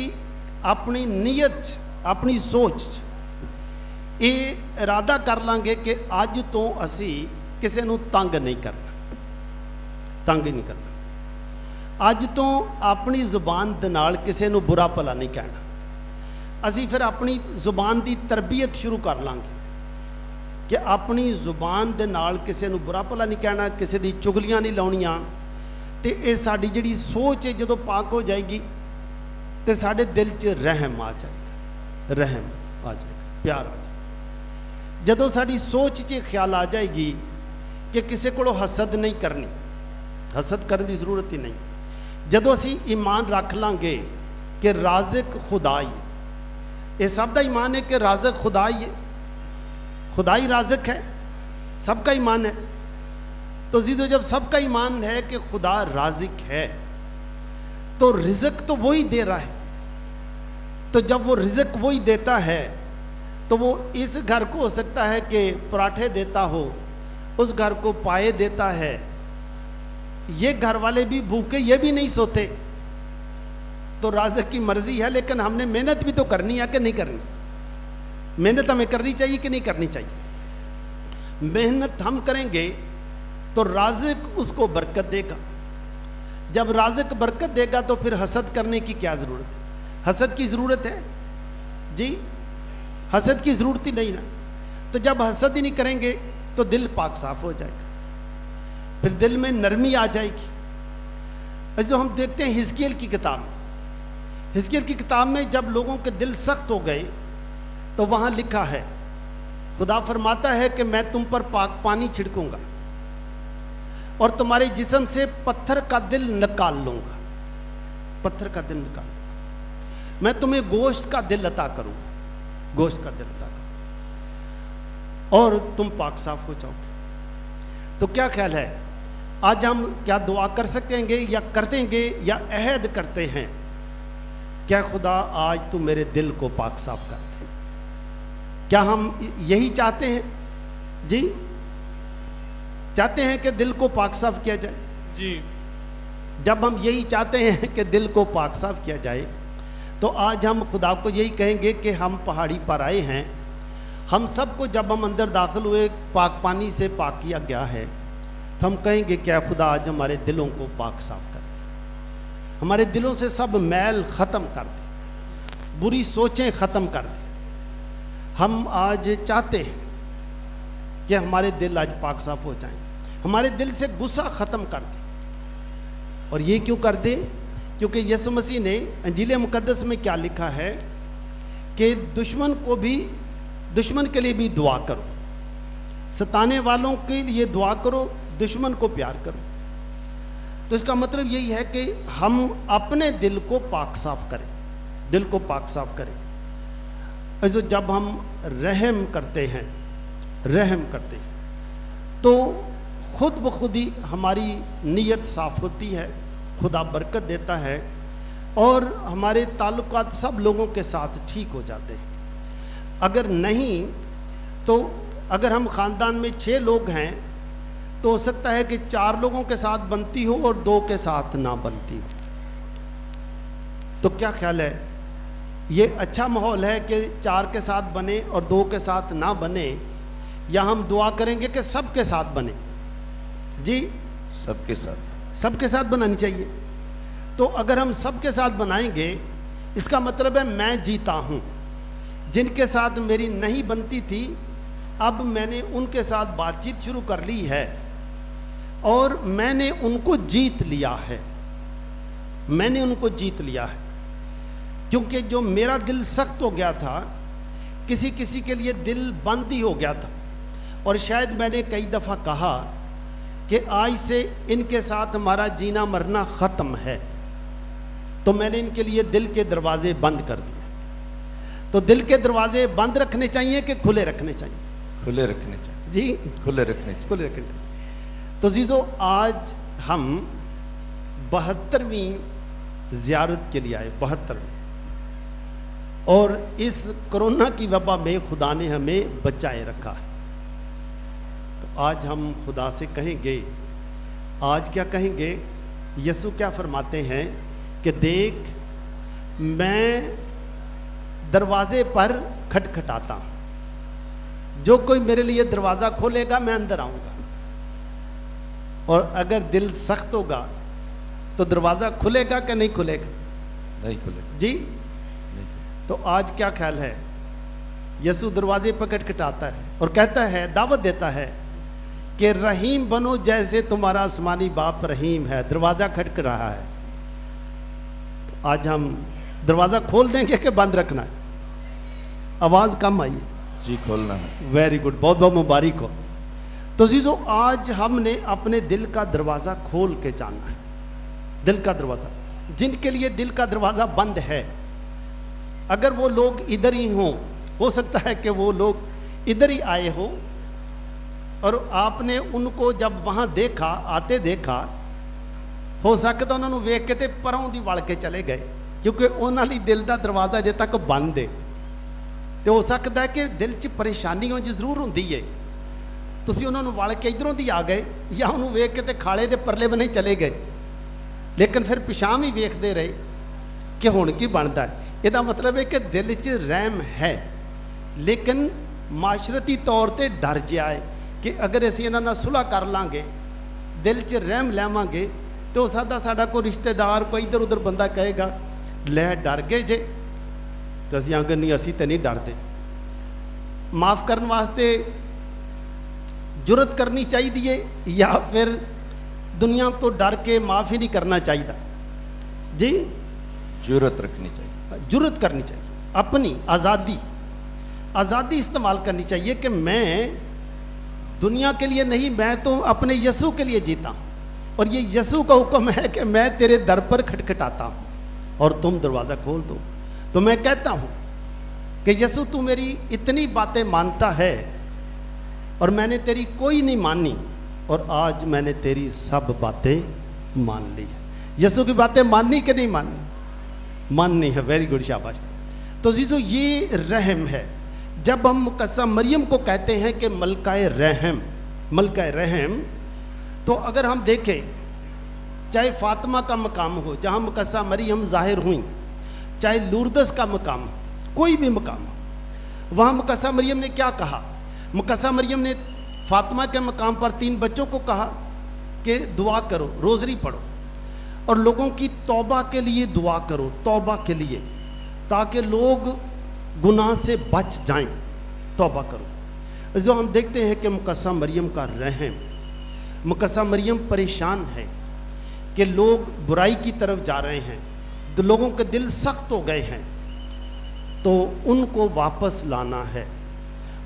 अपनी नीयत, अपनी सोच ये इरादा कर लांगे कि अज तो असी किसी को तंग नहीं करना, तंग नहीं करना। अज तो अपनी जुबान दे नाल किसी को बुरा भला नहीं कहना। असी फिर अपनी जुबान की तरबियत शुरू कर लांगे कि अपनी जुबान दे नाल किसी को बुरा भला नहीं कहना, किसी दी चुगलियां नहीं लाउणियां। तो ये साडी जिहड़ी सोच है जदों पाक हो जाएगी तो साडे दिल च रहम आ जाएगा, रहम आ जाएगा, प्यार आ जाएगा। जदों साडी सोच च ख्याल आ जाएगी कि किसी को हसद नहीं करनी, हसद करने की जरूरत ही नहीं। जदों असी ईमान रख लांगे कि राज़िक खुदा ही, ये सब का ईमान है कि राज़िक खुदा ही है, खुदा ही राज़िक है, सबका ईमान है। तो जीदो जब सबका ईमान है कि खुदा राज़िक है, तो रिज़्क तो वही दे रहा है। तो जब वो रिज़्क वही देता है तो वो इस घर को हो सकता है कि पराठे देता हो, उस घर को पाए देता है। ये घर वाले भी भूखे ये भी नहीं सोते, तो राज़िक की मर्जी है, लेकिन हमने मेहनत भी तो करनी है कि नहीं करनी? मेहनत हमें करनी चाहिए कि नहीं करनी चाहिए? मेहनत हम करेंगे तो राज़िक उसको बरकत देगा। जब राज़िक बरकत देगा तो फिर हसद करने की क्या ज़रूरत है? हसद की ज़रूरत है जी? हसद की ज़रूरत ही नहीं ना। तो जब हसद ही नहीं करेंगे तो दिल पाक साफ हो जाएगा, फिर दिल में नरमी आ जाएगी। जो हम देखते हैं हिजकिय्याल की किताब में, हिजकिय्याल की किताब में जब लोगों के दिल सख्त हो गए तो वहाँ लिखा है, खुदा फरमाता है कि मैं तुम पर पाक पानी छिड़कूंगा और तुम्हारे जिस्म से पत्थर का दिल निकाल लूंगा। पत्थर का दिल निकाल लूंगा। मैं तुम्हें गोश्त का दिल अता करूंगा, गोश्त का दिल अता करूंगा और तुम पाक साफ हो जाओगे। तो क्या ख्याल है, आज हम क्या दुआ कर सकेंगे या कर देंगे या अहद करते हैं, क्या खुदा आज तू मेरे दिल को पाक साफ कर दे? क्या हम यही चाहते हैं जी? चाहते हैं कि दिल को पाक साफ किया जाए जी। जब हम यही चाहते हैं कि दिल को पाक साफ किया जाए, तो आज हम खुदा को यही कहेंगे कि हम पहाड़ी पर आए हैं। हम सबको जब हम अंदर दाखिल हुए पाक पानी से पाक किया गया है, तो हम कहेंगे क्या खुदा आज हमारे दिलों को पाक साफ कर दे, हमारे दिलों से सब मैल ख़त्म कर दे, बुरी सोचें ख़त्म कर दे। हम आज चाहते हैं कि हमारे दिल आज पाक साफ हो जाएं, हमारे दिल से गुस्सा ख़त्म कर दे। और ये क्यों कर दे? क्योंकि यीशु मसीह ने इंजील मुकद्दस में क्या लिखा है कि दुश्मन के लिए भी दुआ करो, सताने वालों के लिए दुआ करो, दुश्मन को प्यार करो। तो इसका मतलब यही है कि हम अपने दिल को पाक साफ करें, दिल को पाक साफ करें। ऐसे जब हम रहम करते हैं तो खुद ब खुद ही हमारी नीयत साफ होती है, खुदा बरकत देता है और हमारे ताल्लुकात सब लोगों के साथ ठीक हो जाते हैं। अगर नहीं तो अगर हम ख़ानदान में 6 लोग हैं तो हो सकता है कि 4 लोगों के साथ बनती हो और 2 के साथ ना बनती हो। तो क्या ख्याल है, ये अच्छा माहौल है कि 4 के साथ बने और 2 के साथ ना बने, या हम दुआ करेंगे कि सब के साथ बने? जी, सबके साथ, सबके साथ बनानी चाहिए। तो अगर हम सबके साथ बनाएंगे, इसका मतलब है मैं जीता हूँ। जिनके साथ मेरी नहीं बनती थी, अब मैंने उनके साथ बातचीत शुरू कर ली है और मैंने उनको जीत लिया है, मैंने उनको जीत लिया है। क्योंकि जो मेरा दिल सख्त हो गया था, किसी किसी के लिए दिल बंद ही हो गया था। और शायद मैंने कई दफ़ा कहा कि आज से इनके साथ हमारा जीना मरना ख़त्म है, तो मैंने इनके लिए दिल के दरवाजे बंद कर दिए। तो दिल के दरवाजे बंद रखने चाहिए कि खुले रखने चाहिए? खुले रखने चाहिए जी, खुले रखने चाहिए, खुले रखने चाहिए। तो जीजो, आज हम 72वीं ज़ियारत के लिए आए, 72वीं। और इस कोरोना की वबा में खुदा ने हमें बचाए रखा है। तो आज हम खुदा से कहेंगे, आज क्या कहेंगे? यीशु क्या फरमाते हैं कि देख, मैं दरवाजे पर खटखटाता हूँ, जो कोई मेरे लिए दरवाज़ा खोलेगा मैं अंदर आऊँगा। और अगर दिल सख्त होगा तो दरवाज़ा खुलेगा कि नहीं खुलेगा? नहीं खुलेगा जी। नहीं खुलेगा। तो आज क्या ख्याल है, यीशु दरवाजे पर खटखटाता है और कहता है, दावत देता है कि रहीम बनो जैसे तुम्हारा आसमानी बाप रहीम है। दरवाज़ा खटखट रहा है। तो आज हम दरवाज़ा खोल देंगे कि बंद रखना है? आवाज़ कम आई है जी, खोलना है। वेरी गुड, बहुत बहुत मुबारक हो। तो जीजो, आज हमने अपने दिल का दरवाज़ा खोल के जाना है। दिल का दरवाज़ा, जिनके लिए दिल का दरवाज़ा बंद है, अगर वो लोग इधर ही हों, हो सकता है कि वो लोग इधर ही आए हो और आपने उनको जब वहाँ देखा, आते देखा, हो सकता उन्होंने वेख के ते परों दी वल के चले गए, क्योंकि उन्होंने लिए दिल का दरवाज़ा अजे तक बंद है। तो हो सकता है कि दिल च परेशानी हो जरूर होंदी है, तुसी उन्होंने वल के इधरों दी आ गए या उन्होंने वेख के ते खाले दे परले बने चले गए, लेकिन फिर पिछां भी वेखते रहे कि हुण की बनता है। ਇਹਦਾ मतलब है कि दिल च रहम है, लेकिन माशरती तौर पर डर जिहा है कि अगर असीं इन्हां नाल सुलह कर लांगे, दिल च रहम लैवांगे, तो साडा कोई रिश्तेदार कोई इधर उधर बंदा कहेगा लै डर गए जे, तो असीं आंगे नहीं, असीं तो नहीं डरते। माफ़ करने वास्ते जुरत करनी चाहिए या फिर दुनिया तो डर के माफ़ ही नहीं करना चाहिए? जी, जुर्रत रखनी चाहिए, जुरत करनी चाहिए, अपनी आज़ादी इस्तेमाल करनी चाहिए कि मैं दुनिया के लिए नहीं, मैं तो अपने यसू के लिए जीता हूँ, और ये यसू का हुक्म है कि मैं तेरे दर पर खटखटाता हूँ और तुम दरवाज़ा खोल दो। तो मैं कहता हूँ कि यसू तू मेरी इतनी बातें मानता है और मैंने तेरी कोई नहीं मानी, और आज मैंने तेरी सब बातें मान ली है। यसू की बातें माननी कि नहीं माननी? माननी है। वेरी गुड, शाबाश। तो जी, जो ये रहम है, जब हम मुकस्सा मरियम को कहते हैं कि मलकाए रहम, तो अगर हम देखें, चाहे फातिमा का मकाम हो जहाँ मुकस्सा मरियम ज़ाहिर हुई, चाहे लूरदस का मकाम हो, कोई भी मकाम हो, वहाँ मुकस्सा मरियम ने क्या कहा? मुकस्सा मरियम ने फातिमा के मकाम पर 3 बच्चों को कहा कि दुआ करो, रोज़री पढ़ो और लोगों की तौबा के लिए दुआ करो, तौबा के लिए, ताकि लोग गुनाह से बच जाएं, तौबा करो। जो हम देखते हैं कि मुकस्सा मरियम का रहम, मुकस्सा मरियम परेशान है कि लोग बुराई की तरफ जा रहे हैं, तो लोगों के दिल सख्त हो गए हैं, तो उनको वापस लाना है।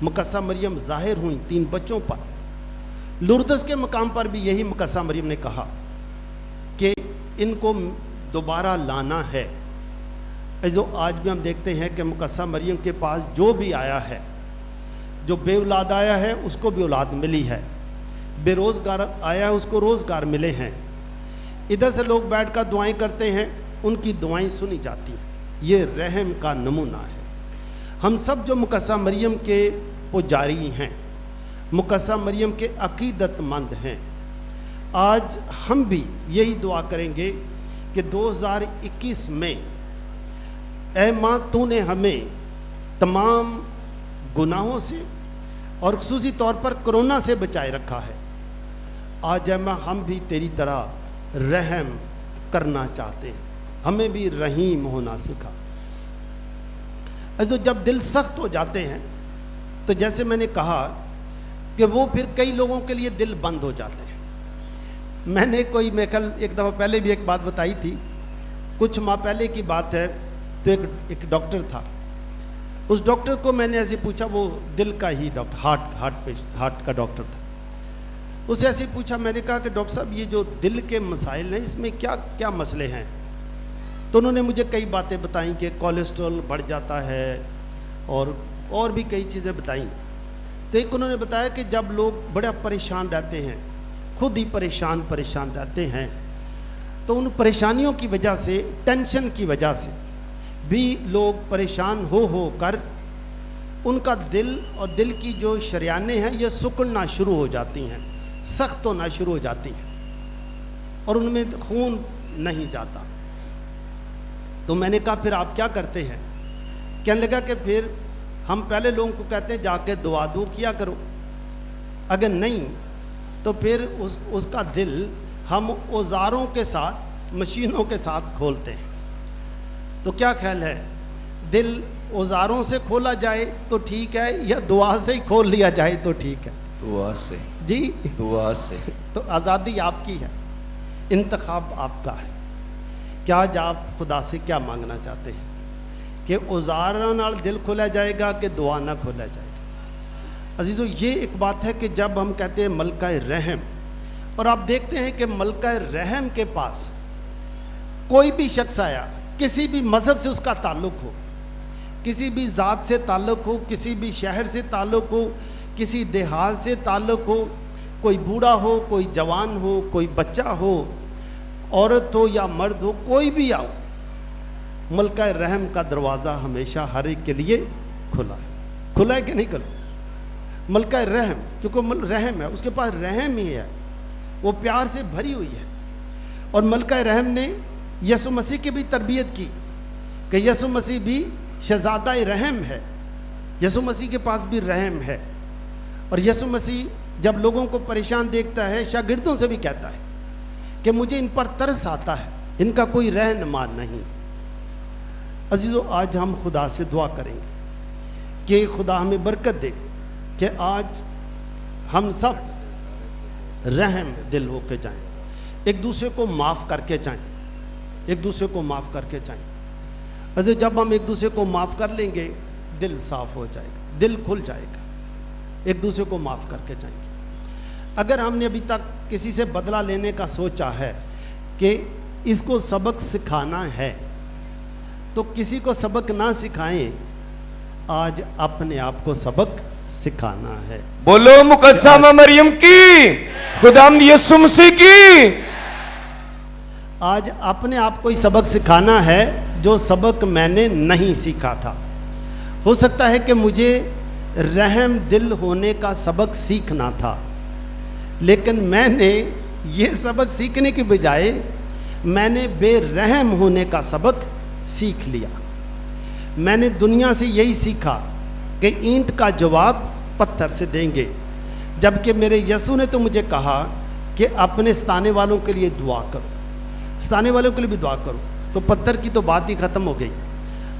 मुकस्सा मरियम ज़ाहिर हुई 3 बच्चों पर। लुर्दस के मकाम पर भी यही मुकस्सा मरियम ने कहा कि इनको दोबारा लाना है। जो आज भी हम देखते हैं कि मुकस्सा मरियम के पास जो भी आया है, जो बेऔलाद आया है उसको भी औलाद मिली है, बेरोज़गार आया है उसको रोज़गार मिले हैं, इधर से लोग बैठ कर दुआएँ करते हैं, उनकी दुआएं सुनी जाती हैं। ये रहम का नमूना है। हम सब जो मुकस्सा मरियम के पुजारी हैं, मुकस्सा मरियम के अकीदतमंद हैं, आज हम भी यही दुआ करेंगे कि 2021 में ऐ माँ तूने हमें तमाम गुनाहों से और ख़ुसूसी तौर पर कोरोना से बचाए रखा है। आज ऐ माँ हम भी तेरी तरह रहम करना चाहते हैं, हमें भी रहीम होना सिखा। तो जब दिल सख्त हो जाते हैं तो जैसे मैंने कहा कि वो फिर कई लोगों के लिए दिल बंद हो जाते हैं। मैंने कोई मैं कल एक दफ़ा पहले भी एक बात बताई थी, कुछ माह पहले की बात है, तो एक डॉक्टर था। उस डॉक्टर को मैंने ऐसे पूछा, वो दिल का ही डॉक्टर, हार्ट का डॉक्टर था। उससे ऐसे पूछा, मैंने कहा कि डॉक्टर साहब ये जो दिल के मसाइल हैं इसमें क्या क्या मसले हैं? तो उन्होंने मुझे कई बातें बताई कि कोलेस्ट्रॉल बढ़ जाता है और भी कई चीज़ें बताई। तो एक उन्होंने बताया कि जब लोग बड़ा परेशान रहते हैं, खुद ही परेशान रहते हैं, तो उन परेशानियों की वजह से, टेंशन की वजह से भी लोग परेशान हो कर उनका दिल और दिल की जो शरियानें हैं ये सिकुड़ना शुरू हो जाती हैं, सख्त होना शुरू हो जाती हैं और उनमें खून नहीं जाता। तो मैंने कहा फिर आप क्या करते हैं? कहने लगा कि फिर हम पहले लोगों को कहते हैं जाके दुआ दो किया करो, अगर नहीं तो फिर उसका दिल हम औजारों के साथ, मशीनों के साथ खोलते हैं। तो क्या ख्याल है, दिल औजारों से खोला जाए तो ठीक है या दुआ से ही खोल लिया जाए तो ठीक है? दुआ से जी, दुआ से। तो आज़ादी आपकी है, इंतखाब आपका है। क्या आज आप खुदा से क्या मांगना चाहते हैं कि औजारों नाल दिल खोला जाएगा कि दुआ ना खोला जाएगा? अजीज़ों, ये एक बात है कि जब हम कहते हैं मलकाए रहम, और आप देखते हैं कि मलकाए रहम के पास कोई भी शख्स आया, किसी भी मज़हब से उसका ताल्लुक़ हो, किसी भी ज़ात से ताल्लुक़ हो, किसी भी शहर से ताल्लुक़ हो, किसी देहात से ताल्लुक़ हो, कोई बूढ़ा हो, कोई जवान हो, कोई बच्चा हो, औरत हो या मर्द हो, कोई भी आओ, मलकाए रहम का दरवाज़ा हमेशा हर एक के लिए खुला है कि नहीं खुला? मलकाए रहम, क्योंकि रहम है, उसके पास रहम ही है, वो प्यार से भरी हुई है। और मलकाए रहम ने यसु मसीह की भी तरबियत की कि यसु मसीह भी शहजादा रहम है, यसु मसीह के पास भी रहम है। और यसु मसीह जब लोगों को परेशान देखता है, शागिर्दों से भी कहता है कि मुझे इन पर तरस आता है, इनका कोई रहनुमा नहीं। अजीज़ों, आज हम खुदा से दुआ करेंगे कि खुदा हमें बरकत दे कि आज हम सब रहम दिल होके जाएं, एक दूसरे को माफ़ करके जाएं, एक दूसरे को माफ़ करके जाएं। अजीज़, जब हम एक दूसरे को माफ़ कर लेंगे, दिल साफ हो जाएगा, दिल खुल जाएगा, एक दूसरे को माफ़ करके जाएंगे। अगर हमने अभी तक किसी से बदला लेने का सोचा है कि इसको सबक सिखाना है, तो किसी को सबक ना सिखाएं, आज अपने आप को सबक सिखाना है। बोलो मुकद्दसा मरियम की, खुदावंद यीशु मसीह की। आज अपने आप को ही सबक सिखाना है जो सबक मैंने नहीं सीखा था। हो सकता है कि मुझे रहम दिल होने का सबक सीखना था, लेकिन मैंने ये सबक सीखने के बजाय मैंने बेरहम होने का सबक सीख लिया। मैंने दुनिया से यही सीखा कि ईंट का जवाब पत्थर से देंगे, जबकि मेरे यसु ने तो मुझे कहा कि अपने सताने वालों के लिए दुआ करो, सताने वालों के लिए भी दुआ करो। तो पत्थर की तो बात ही ख़त्म हो गई।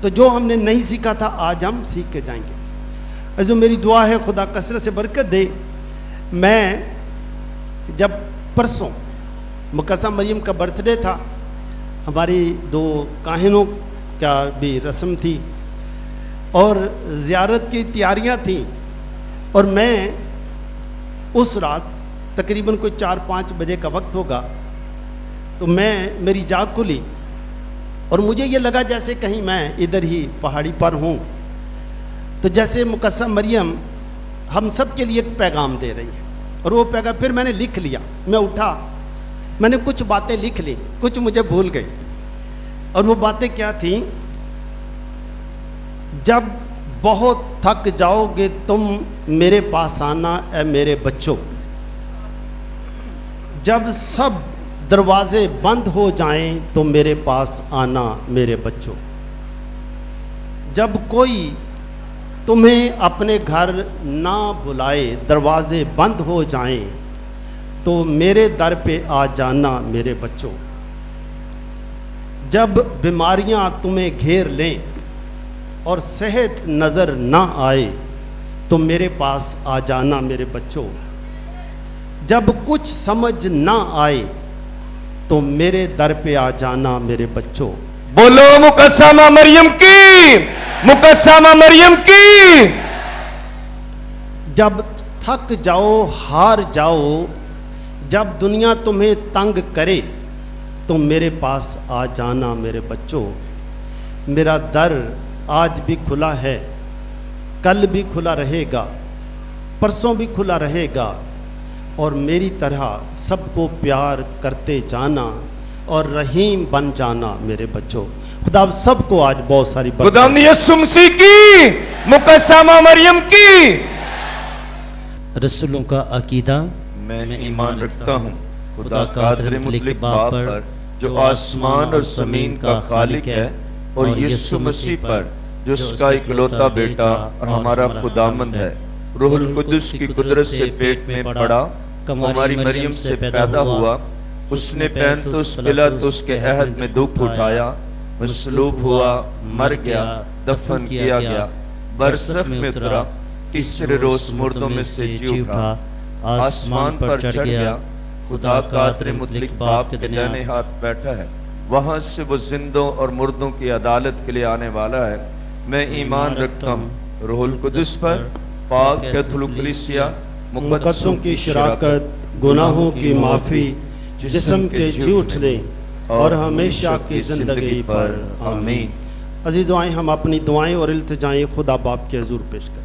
तो जो हमने नहीं सीखा था, आज हम सीख के जाएंगे। जो मेरी दुआ है, खुदा कसरत से बरकत दे। मैं जब परसों मुकद्दसा मरियम का बर्थडे था, हमारी 2 काहिनों का भी रस्म थी और ज़ियारत की तैयारियां थी, और मैं उस रात तकरीबन कोई 4-5 बजे का वक्त होगा, तो मेरी जाग खुली और मुझे ये लगा जैसे कहीं मैं इधर ही पहाड़ी पर हूँ। तो जैसे मुकद्दसा मरियम हम सब के लिए एक पैगाम दे रही है, और वो पैगाम फिर मैंने लिख लिया। मैं उठा, मैंने कुछ बातें लिख ली, कुछ मुझे भूल गई। और वो बातें क्या थी? जब बहुत थक जाओगे तुम मेरे पास आना ए मेरे बच्चों, जब सब दरवाजे बंद हो जाएं तो मेरे पास आना मेरे बच्चों, जब कोई तुम्हें अपने घर ना बुलाए, दरवाजे बंद हो जाएं तो मेरे दर पे आ जाना मेरे बच्चों, जब बीमारियां तुम्हें घेर लें और सेहत नज़र ना आए तो मेरे पास आ जाना मेरे बच्चों, जब कुछ समझ ना आए तो मेरे दर पे आ जाना मेरे बच्चों। बोलो मुकद्दसा मरियम की, मुकद्दसा मरियम की। जब थक जाओ, हार जाओ, जब दुनिया तुम्हें तंग करे तो मेरे पास आ जाना मेरे बच्चों। मेरा दर आज भी खुला है, कल भी खुला रहेगा, परसों भी खुला रहेगा, और मेरी तरह सबको प्यार करते जाना और रहीम बन जाना मेरे बच्चों। खुदा सबको आज बहुत सारी खुदावंद यीशु मसीह की, मुकद्दसा मरियम की। रसूलों का अकीदा। मैं ईमान रखता हूँ खुदा कादिर मुतलक बाप पर, जो आसमान और ज़मीन का खालिक है, और यीशु मसीह पर, जो उसका इकलौता बेटा और हमारा खुदावंद है, रूहुल कुद्दुस की कुदरत से पेट में पड़ा, हमारी मरियम से पैदा हुआ, उसने पैंतुस पिलातुस के अहद में दुख उठाया, मसलूब हुआ, मर गया, दफन किया गया, बरसख में उतरा, तीसरे रोज मुर्दों में से जी उठा, आसमान पर चढ़ गया, खुदा कादिर मुतलक बाप के दाहिने हाथ बैठा है, वहां से वो जिंदों और मुर्दों की अदालत के लिए आने वाला है। मैं ईमान रखता हूँ रूहुल कुद्दुस पर, पाक कैथोलिक कलीसिया, मुकद्दसों की शराकत, गुनाहों की माफ़ी, जिस्म के जी उठने और हमेशा की ज़िंदगी पर आमीन। अज़ीज़ों, आए हम अपनी दुआएं और इल्तिजाएं खुदा बाप के हुज़ूर पेश करें।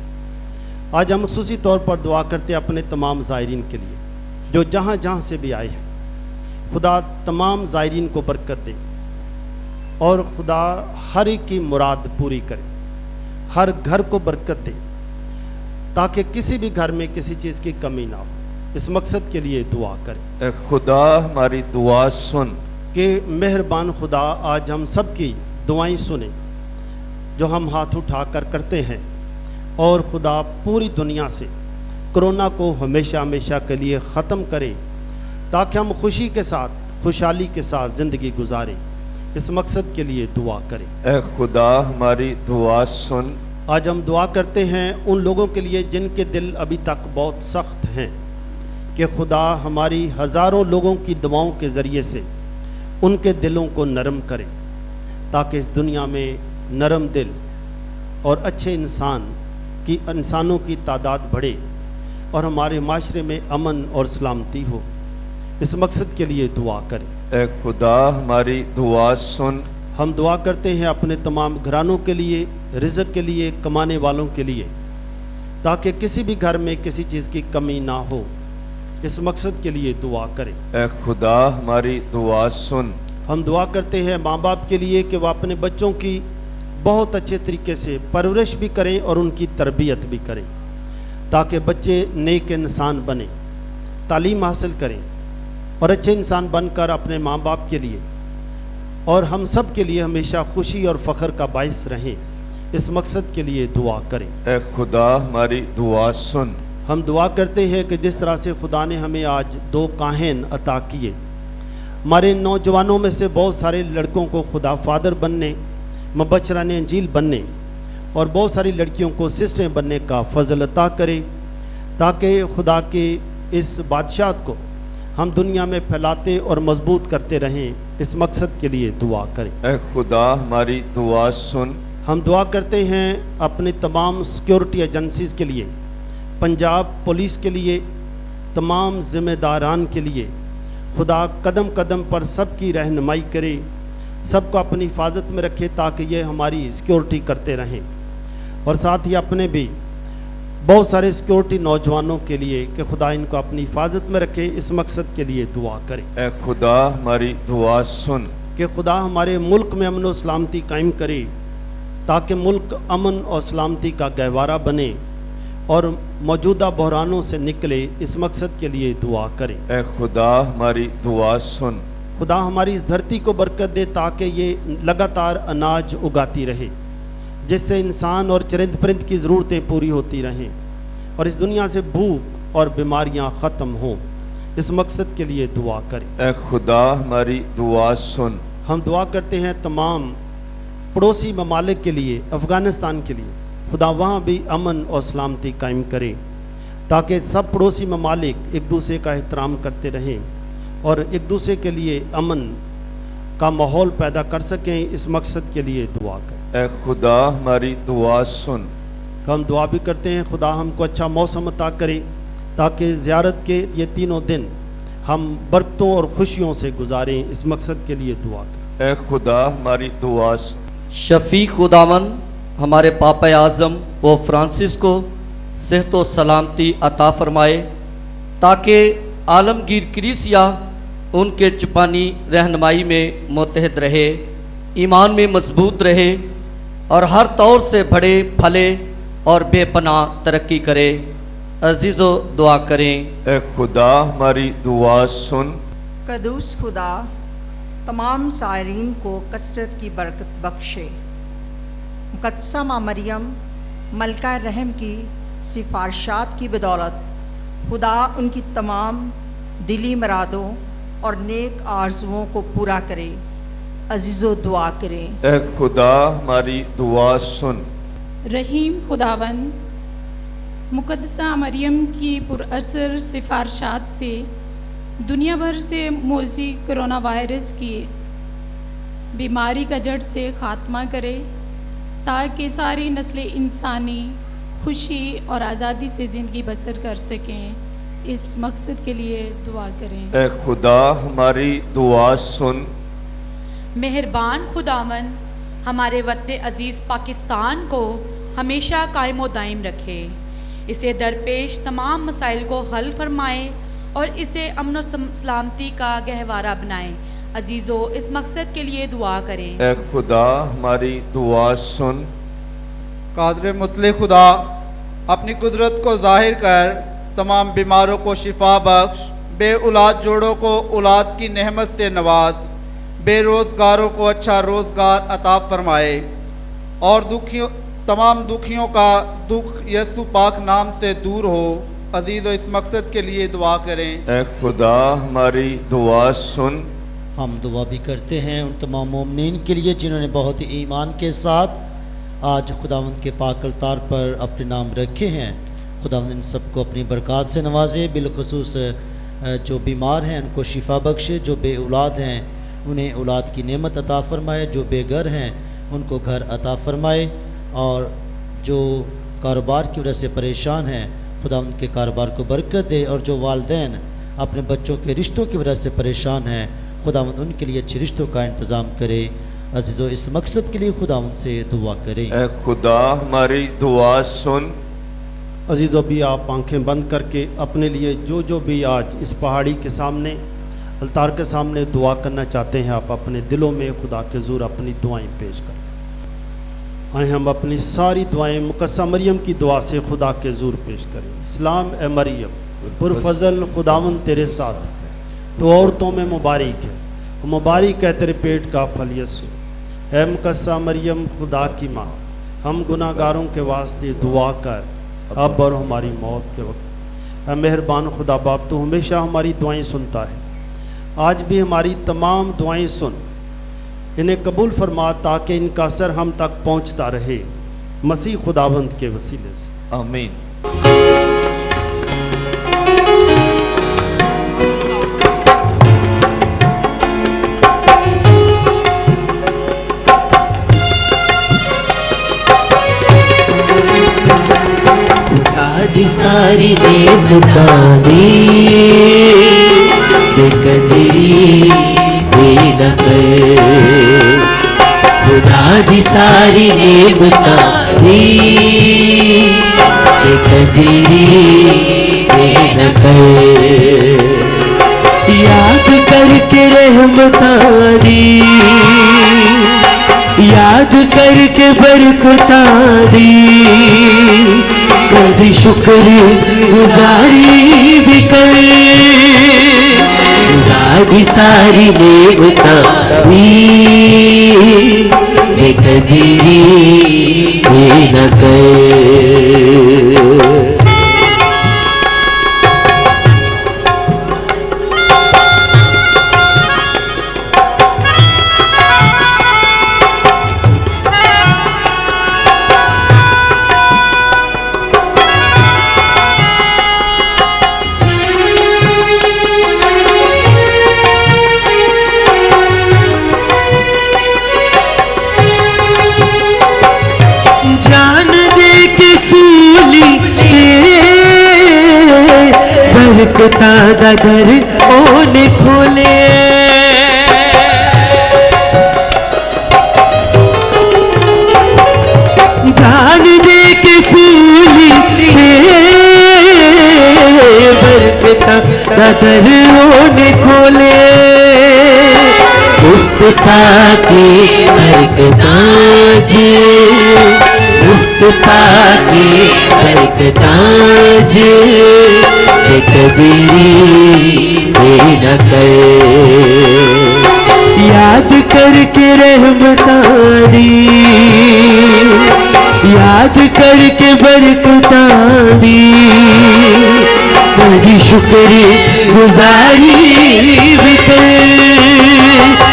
आज हम ख़ुसूसी तौर पर दुआ करते हैं अपने तमाम ज़ायरीन के लिए, जो जहाँ जहाँ से भी आए हैं। खुदा तमाम ज़ायरीन को बरकत दे और खुदा हर एक की मुराद पूरी करे, हर घर को बरकत दे, ताकि किसी भी घर में किसी चीज़ की कमी ना हो। इस मकसद के लिए दुआ करें। ए खुदा हमारी दुआ सुन। कि मेहरबान खुदा आज हम सब की दुआएं सुने जो हम हाथ उठाकर करते हैं, और खुदा पूरी दुनिया से कोरोना को हमेशा हमेशा के लिए ख़त्म करे, ताकि हम खुशी के साथ, खुशहाली के साथ ज़िंदगी गुजारें। इस मकसद के लिए दुआ करें। ए खुदा हमारी दुआ सुन। आज हम दुआ करते हैं उन लोगों के लिए जिनके दिल अभी तक बहुत सख्त हैं, कि खुदा हमारी हज़ारों लोगों की दुआओं के ज़रिए से उनके दिलों को नरम करें, ताकि इस दुनिया में नरम दिल और अच्छे इंसानों की तादाद बढ़े और हमारे माशरे में अमन और सलामती हो। इस मकसद के लिए दुआ करें। ए खुदा हमारी दुआ सुन। हम दुआ करते हैं अपने तमाम घरानों के लिए, रिज़्क़ के लिए, कमाने वालों के लिए, ताकि किसी भी घर में किसी चीज़ की कमी ना हो। इस मकसद के लिए दुआ करें। ए खुदा हमारी दुआ सुन। हम दुआ करते हैं माँ बाप के लिए कि वह अपने बच्चों की बहुत अच्छे तरीके से परवरिश भी करें और उनकी तरबियत भी करें, ताकि बच्चे नेक इंसान बने, तालीम हासिल करें और अच्छे इंसान बनकर अपने माँ बाप के लिए और हम सब के लिए हमेशा खुशी और फ़ख्र का बाइस रहें। इस मकसद के लिए दुआ करें। ए खुदा हमारी दुआ सुन। हम दुआ करते हैं कि जिस तरह से खुदा ने हमें आज 2 काहिन अता किए, हमारे नौजवानों में से बहुत सारे लड़कों को खुदा फादर बनने, मुबशरान इंजील बनने और बहुत सारी लड़कियों को सिस्टरें बनने का फजल अता करे, ताकि खुदा के इस बादशाहत को हम दुनिया में फैलाते और मजबूत करते रहें। इस मकसद के लिए दुआ करें। ए खुदा हमारी दुआ सुन। हम दुआ करते हैं अपनी तमाम सिक्योरिटी एजेंसीज़ के लिए, पंजाब पुलिस के लिए, तमाम ज़िम्मेदारान के लिए। खुदा कदम कदम पर सबकी रहनुमाई करे, सबको अपनी हिफाजत में रखे, ताकि ये हमारी सिक्योरिटी करते रहें। और साथ ही अपने भी बहुत सारे सिक्योरिटी नौजवानों के लिए कि खुदा इनको अपनी हिफाजत में रखे। इस मकसद के लिए दुआ करें। ए खुदा हमारी दुआ सुन। कि खुदा हमारे मुल्क में अमन और सलामती कायम करे, ताकि मुल्क अमन और सलामती का गहवारा बने और मौजूदा बहरानों से निकले। इस मकसद के लिए दुआ करें। ए खुदा हमारी दुआ सुन। खुदा हमारी इस धरती को बरकत दे, ताकि ये लगातार अनाज उगाती रहे, जिससे इंसान और चरिंद परिंद की ज़रूरतें पूरी होती रहें और इस दुनिया से भूख और बीमारियां ख़त्म हों। इस मकसद के लिए दुआ करें। ए खुदा हमारी दुआ सुन। हम दुआ करते हैं तमाम पड़ोसी ममालिक के लिए, अफ़गानिस्तान के लिए, खुदा वहाँ भी अमन और सलामती कायम करे, ताकि सब पड़ोसी ममालिक एक दूसरे का एहतराम करते रहें और एक दूसरे के लिए अमन का माहौल पैदा कर सकें। इस मकसद के लिए दुआ करें। ए खुदा हमारी दुआ सुन। हम दुआ भी करते हैं खुदा हमको अच्छा मौसम अता करे, ताकि ज़ियारत के ये 3 दिन हम बरकतों और खुशियों से गुजारें। इस मकसद के लिए दुआ करें। ए खुदा हमारी दुआ सुन। शफ़ी खुदावन हमारे पापा आज़म व फ्रांसिस को सेहत व सलामती अता फरमाए, ताकि आलमगीर कलीसिया उनके चुपानी रहनुमाई में मुत्तहद रहे, ईमान में मजबूत रहे और हर तौर से बड़े फले और बेपनाह तरक्की करे। अजीज़ो दुआ करें। ए खुदा हमारी दुआ सुन। कदूस खुदा तमाम सायरीन को कसरत की बरकत बख्शे। मुक़द्दसा माँ मरियम मलका रहम की सिफारशात की बदौलत खुदा उनकी तमाम दिली मुरादों और नेक आरजुओं को पूरा करे। अजीज़ो दुआ करें। ए खुदा हमारी दुआ सुन। रहीम खुदावन मुक़द्दसा मरियम की पुरअसर सिफारशात से दुनिया भर से मौजी कोरोना वायरस की बीमारी का जड़ से ख़ात्मा करे, ताकि सारी नस्लें इंसानी खुशी और आज़ादी से ज़िंदगी बसर कर सकें। इस मकसद के लिए दुआ करें। ए खुदा हमारी दुआ सुन। मेहरबान खुदावन हमारे वतन अज़ीज़ पाकिस्तान को हमेशा कायम व दायम रखे, इसे दरपेश तमाम मसाइल को हल फरमाए और इसे अमन व सलामती का गहवारा बनाए। अजीज़ों इस मकसद के लिए दुआ करें। ए खुदा हमारी दुआ सुन। कादर मुतले खुदा अपनी कुदरत को जाहिर कर तमाम बीमारों को शिफा बख्श, बे औलाद जोड़ों को औलाद की नेमत से नवाज, बेरोज़गारों को अच्छा रोज़गार अता फरमाए। और तमाम दुखियों का दुख यीशु पाक नाम से दूर हो। अजीज़ो, इस मकसद के लिए दुआ करें। ए खुदा हमारी दुआ सुन। हम दुआ भी करते हैं उन तमाम मोमिनीन के लिए जिन्होंने बहुत ही ईमान के साथ आज खुदावंद के पाक अलतार पर अपने नाम रखे हैं। खुदावंद इन सबको अपनी बरक़ात से नवाजे, बिलखुसूस जो बीमार हैं उनको शिफा बख्शे, जो बे औलाद हैं उन्हें औलाद की नेमत अता फ़रमाए, जो बेघर हैं उनको घर अता फ़रमाए, और जो कारोबार की वजह से परेशान हैं खुदावंद के कारोबार को बरकत दे, और जो वालिदैन अपने बच्चों के रिश्तों की वजह से परेशान हैं खुदावंद उनके लिए अच्छे रिश्तों का इंतज़ाम करे। अजीज़ो, इस मकसद के लिए खुदावंद से दुआ करें। ए खुदा हमारी दुआ सुन। अजीज़ों, भी आप आंखें बंद करके अपने लिए जो भी आज इस पहाड़ी के सामने अलतार के सामने दुआ करना चाहते हैं, आप अपने दिलों में खुदा के ज़ूर अपनी दुआएं पेश करें। आए हम अपनी सारी दुआएं मुकद्दसा मरियम की दुआ से खुदा के ज़ूर पेश करें। सलाम ए मरियम, पुरफज़ल खुदावंद तेरे साथ, तो औरतों में मुबारक है, मुबारक है तेरे पेट का फल यीशु। है मुकद्दसा मरियम खुदा की माँ, हम गुनाहगारों के वास्ते दुआ कर अब और हमारी मौत के वक्त। है मेहरबान खुदा बाप, तो हमेशा हमारी दुआएं सुनता है। आज भी हमारी तमाम दुआएं सुन, इन्हें कबूल फरमा, ताकि इनका असर हम तक पहुंचता रहे, मसीह खुदावंद के वसीले से, आमीन। सारी नेमता दी बेकदरी न कर, खुदा दी सारी नेमता दी बेकदरी न कर। याद करके रहमता दी, याद करके बरकता दी, कभी शुक्र गुजारी भी कर। खुदा दी सारी नेमता दी बेकदरी न कर। बरकता दा दर ओने खोले, जान दे के सूली बरकता दा दर ओने खोले। मुफ्त पाके बरकता जे, मुफ्त पाके बरकता जे, बेकदरी न कर। याद करके रहमता दी, याद करके बरकता दी, कभी शुक्र गुजारी भी कर।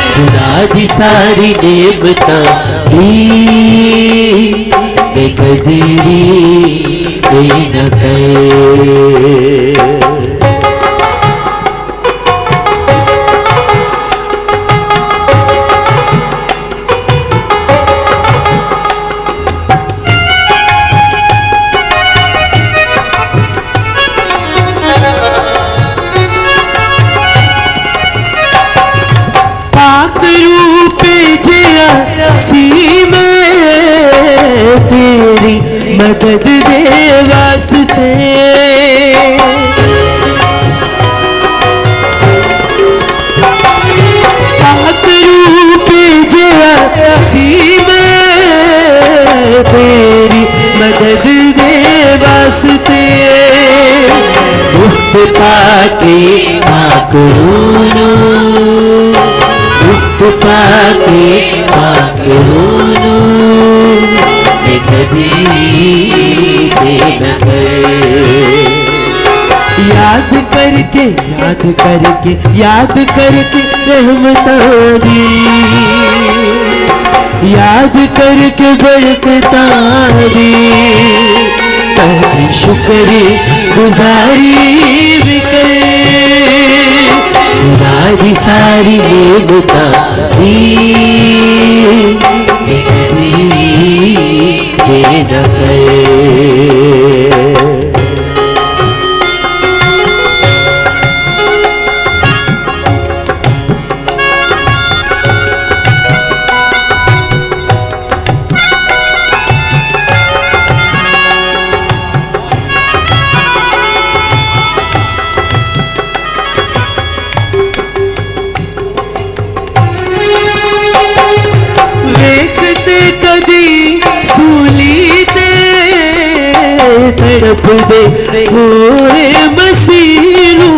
खुदा दी सारी नेमता दी बेकदरी न कर। पाक रूप जिया सी में तेरी मदद दे वास्ते। पाक रूप जिया सी में तेरी मदद दे वास्ते। मुफ्त पाके पाकरूनो, मुफ्त पाके पाकरूनो, कदी न कर। याद करके याद करके याद करके रहमतां दी, याद करके बरकतां दी, कदी शुक्र गुजारी भी कर। खुदा दी सारी नेमतां दी कदी न कर। तड़प दे होए मसीनू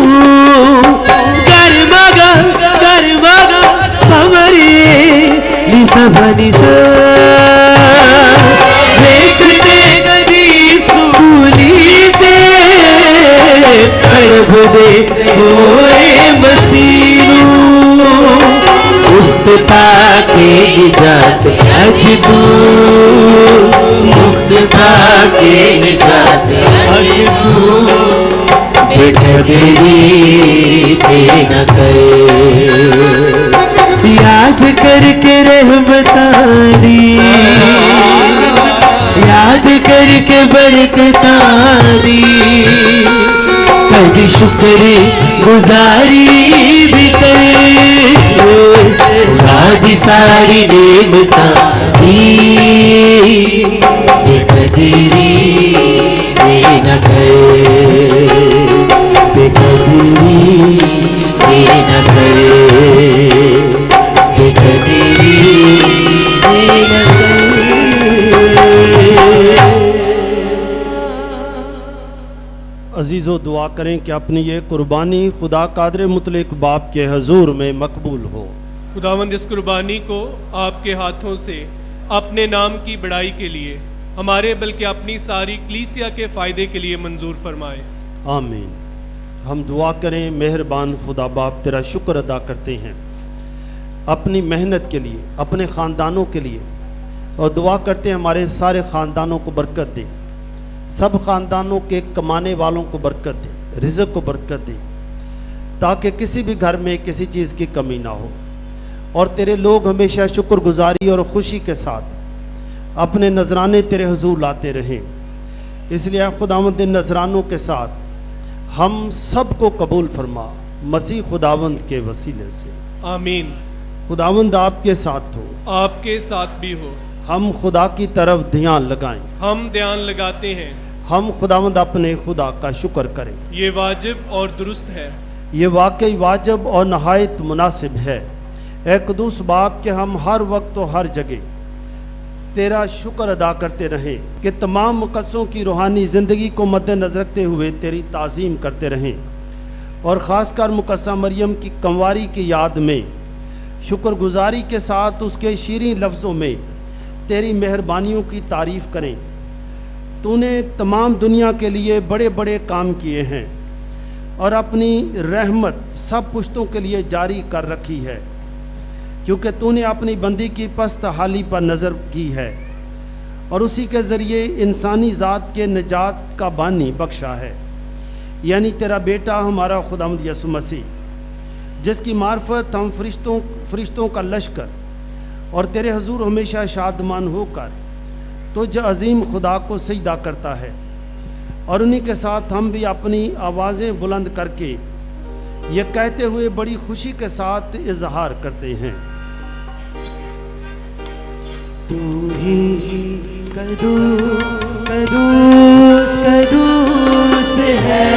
गरमागा हमारे निशा निशा देखते कदी सूली ते तड़प दे होए मसीनू मुफ्त पाके निजात अज तू मुफ्त पाके निजात अज तू बेकदरी ते न कर। याद करके रहमतां दी, याद करके बरकतां दी, कदी शुक्र गुजारी भी कर। खुदा दी सारी नेमतां दी बेकदरी न कर, बेकदरी न कर, बेकदरी न कर। अजीज़ो दुआ करें कि अपनी ये कुर्बानी खुदा कादर मुतलक बाप के हजूर में मकबूल हो। खुदावंद इस कुर्बानी को आपके हाथों से अपने नाम की बड़ाई के लिए हमारे बल्कि अपनी सारी कलीसिया के फ़ायदे के लिए मंजूर फरमाए। आमीन। हम दुआ करें, मेहरबान खुदा बाप तेरा शुक्र अदा करते हैं अपनी मेहनत के लिए, अपने ख़ानदानों के लिए, और दुआ करते हैं हमारे सारे ख़ानदानों को बरकत दे, सब ख़ानदानों के कमाने वालों को बरकत दे, रिज़्क़ को बरकत दे, ताकि किसी भी घर में किसी चीज़ की कमी ना हो और तेरे लोग हमेशा शुक्रगुजारी और ख़ुशी के साथ अपने नजराने तेरे हुजूर लाते रहें। इसलिए खुदावंद नजरानों के साथ हम सब को कबूल फरमा, मसीह खुदावंद के वसीले से। आमीन। खुदावंद आपके साथ हो, आपके साथ भी हो। हम खुदा की तरफ ध्यान लगाएं, हम ध्यान लगाते हैं। हम खुदावंद अपने खुदा का शुक्र करें। ये वाजिब और दुरुस्त है, ये वाकई वाजिब और नहायत मुनासिब है। ए कुदूस बाप के हम हर वक्त और हर जगह तेरा शुक्र अदा करते रहें कि तमाम मुकद्दसों की रूहानी ज़िंदगी को मद्देनज़र रखते हुए तेरी ताज़ीम करते रहें, और ख़ासकर मुकद्दसा मरियम की कंवारी की याद में शुक्रगुजारी के साथ उसके शीरीं लफ्ज़ों में तेरी मेहरबानियों की तारीफ़ करें। तूने तमाम दुनिया के लिए बड़े बड़े काम किए हैं और अपनी रहमत सब पुश्तों के लिए जारी कर रखी है, क्योंकि तूने अपनी बंदी की पस्त हाली पर नज़र की है और उसी के ज़रिए इंसानी ज़ात के निजात का बानी बख्शा है, यानी तेरा बेटा हमारा खुदावंद यसु मसीह, जिसकी मार्फत हम फरिश्तों का लश्कर और तेरे हुजूर हमेशा शादमान होकर तुझ अजीम खुदा को सजदा करता है। और उन्हीं के साथ हम भी अपनी आवाज़ें बुलंद करके ये कहते हुए बड़ी खुशी के साथ इजहार करते हैं, तू ही कदूस कदूस कदूस है,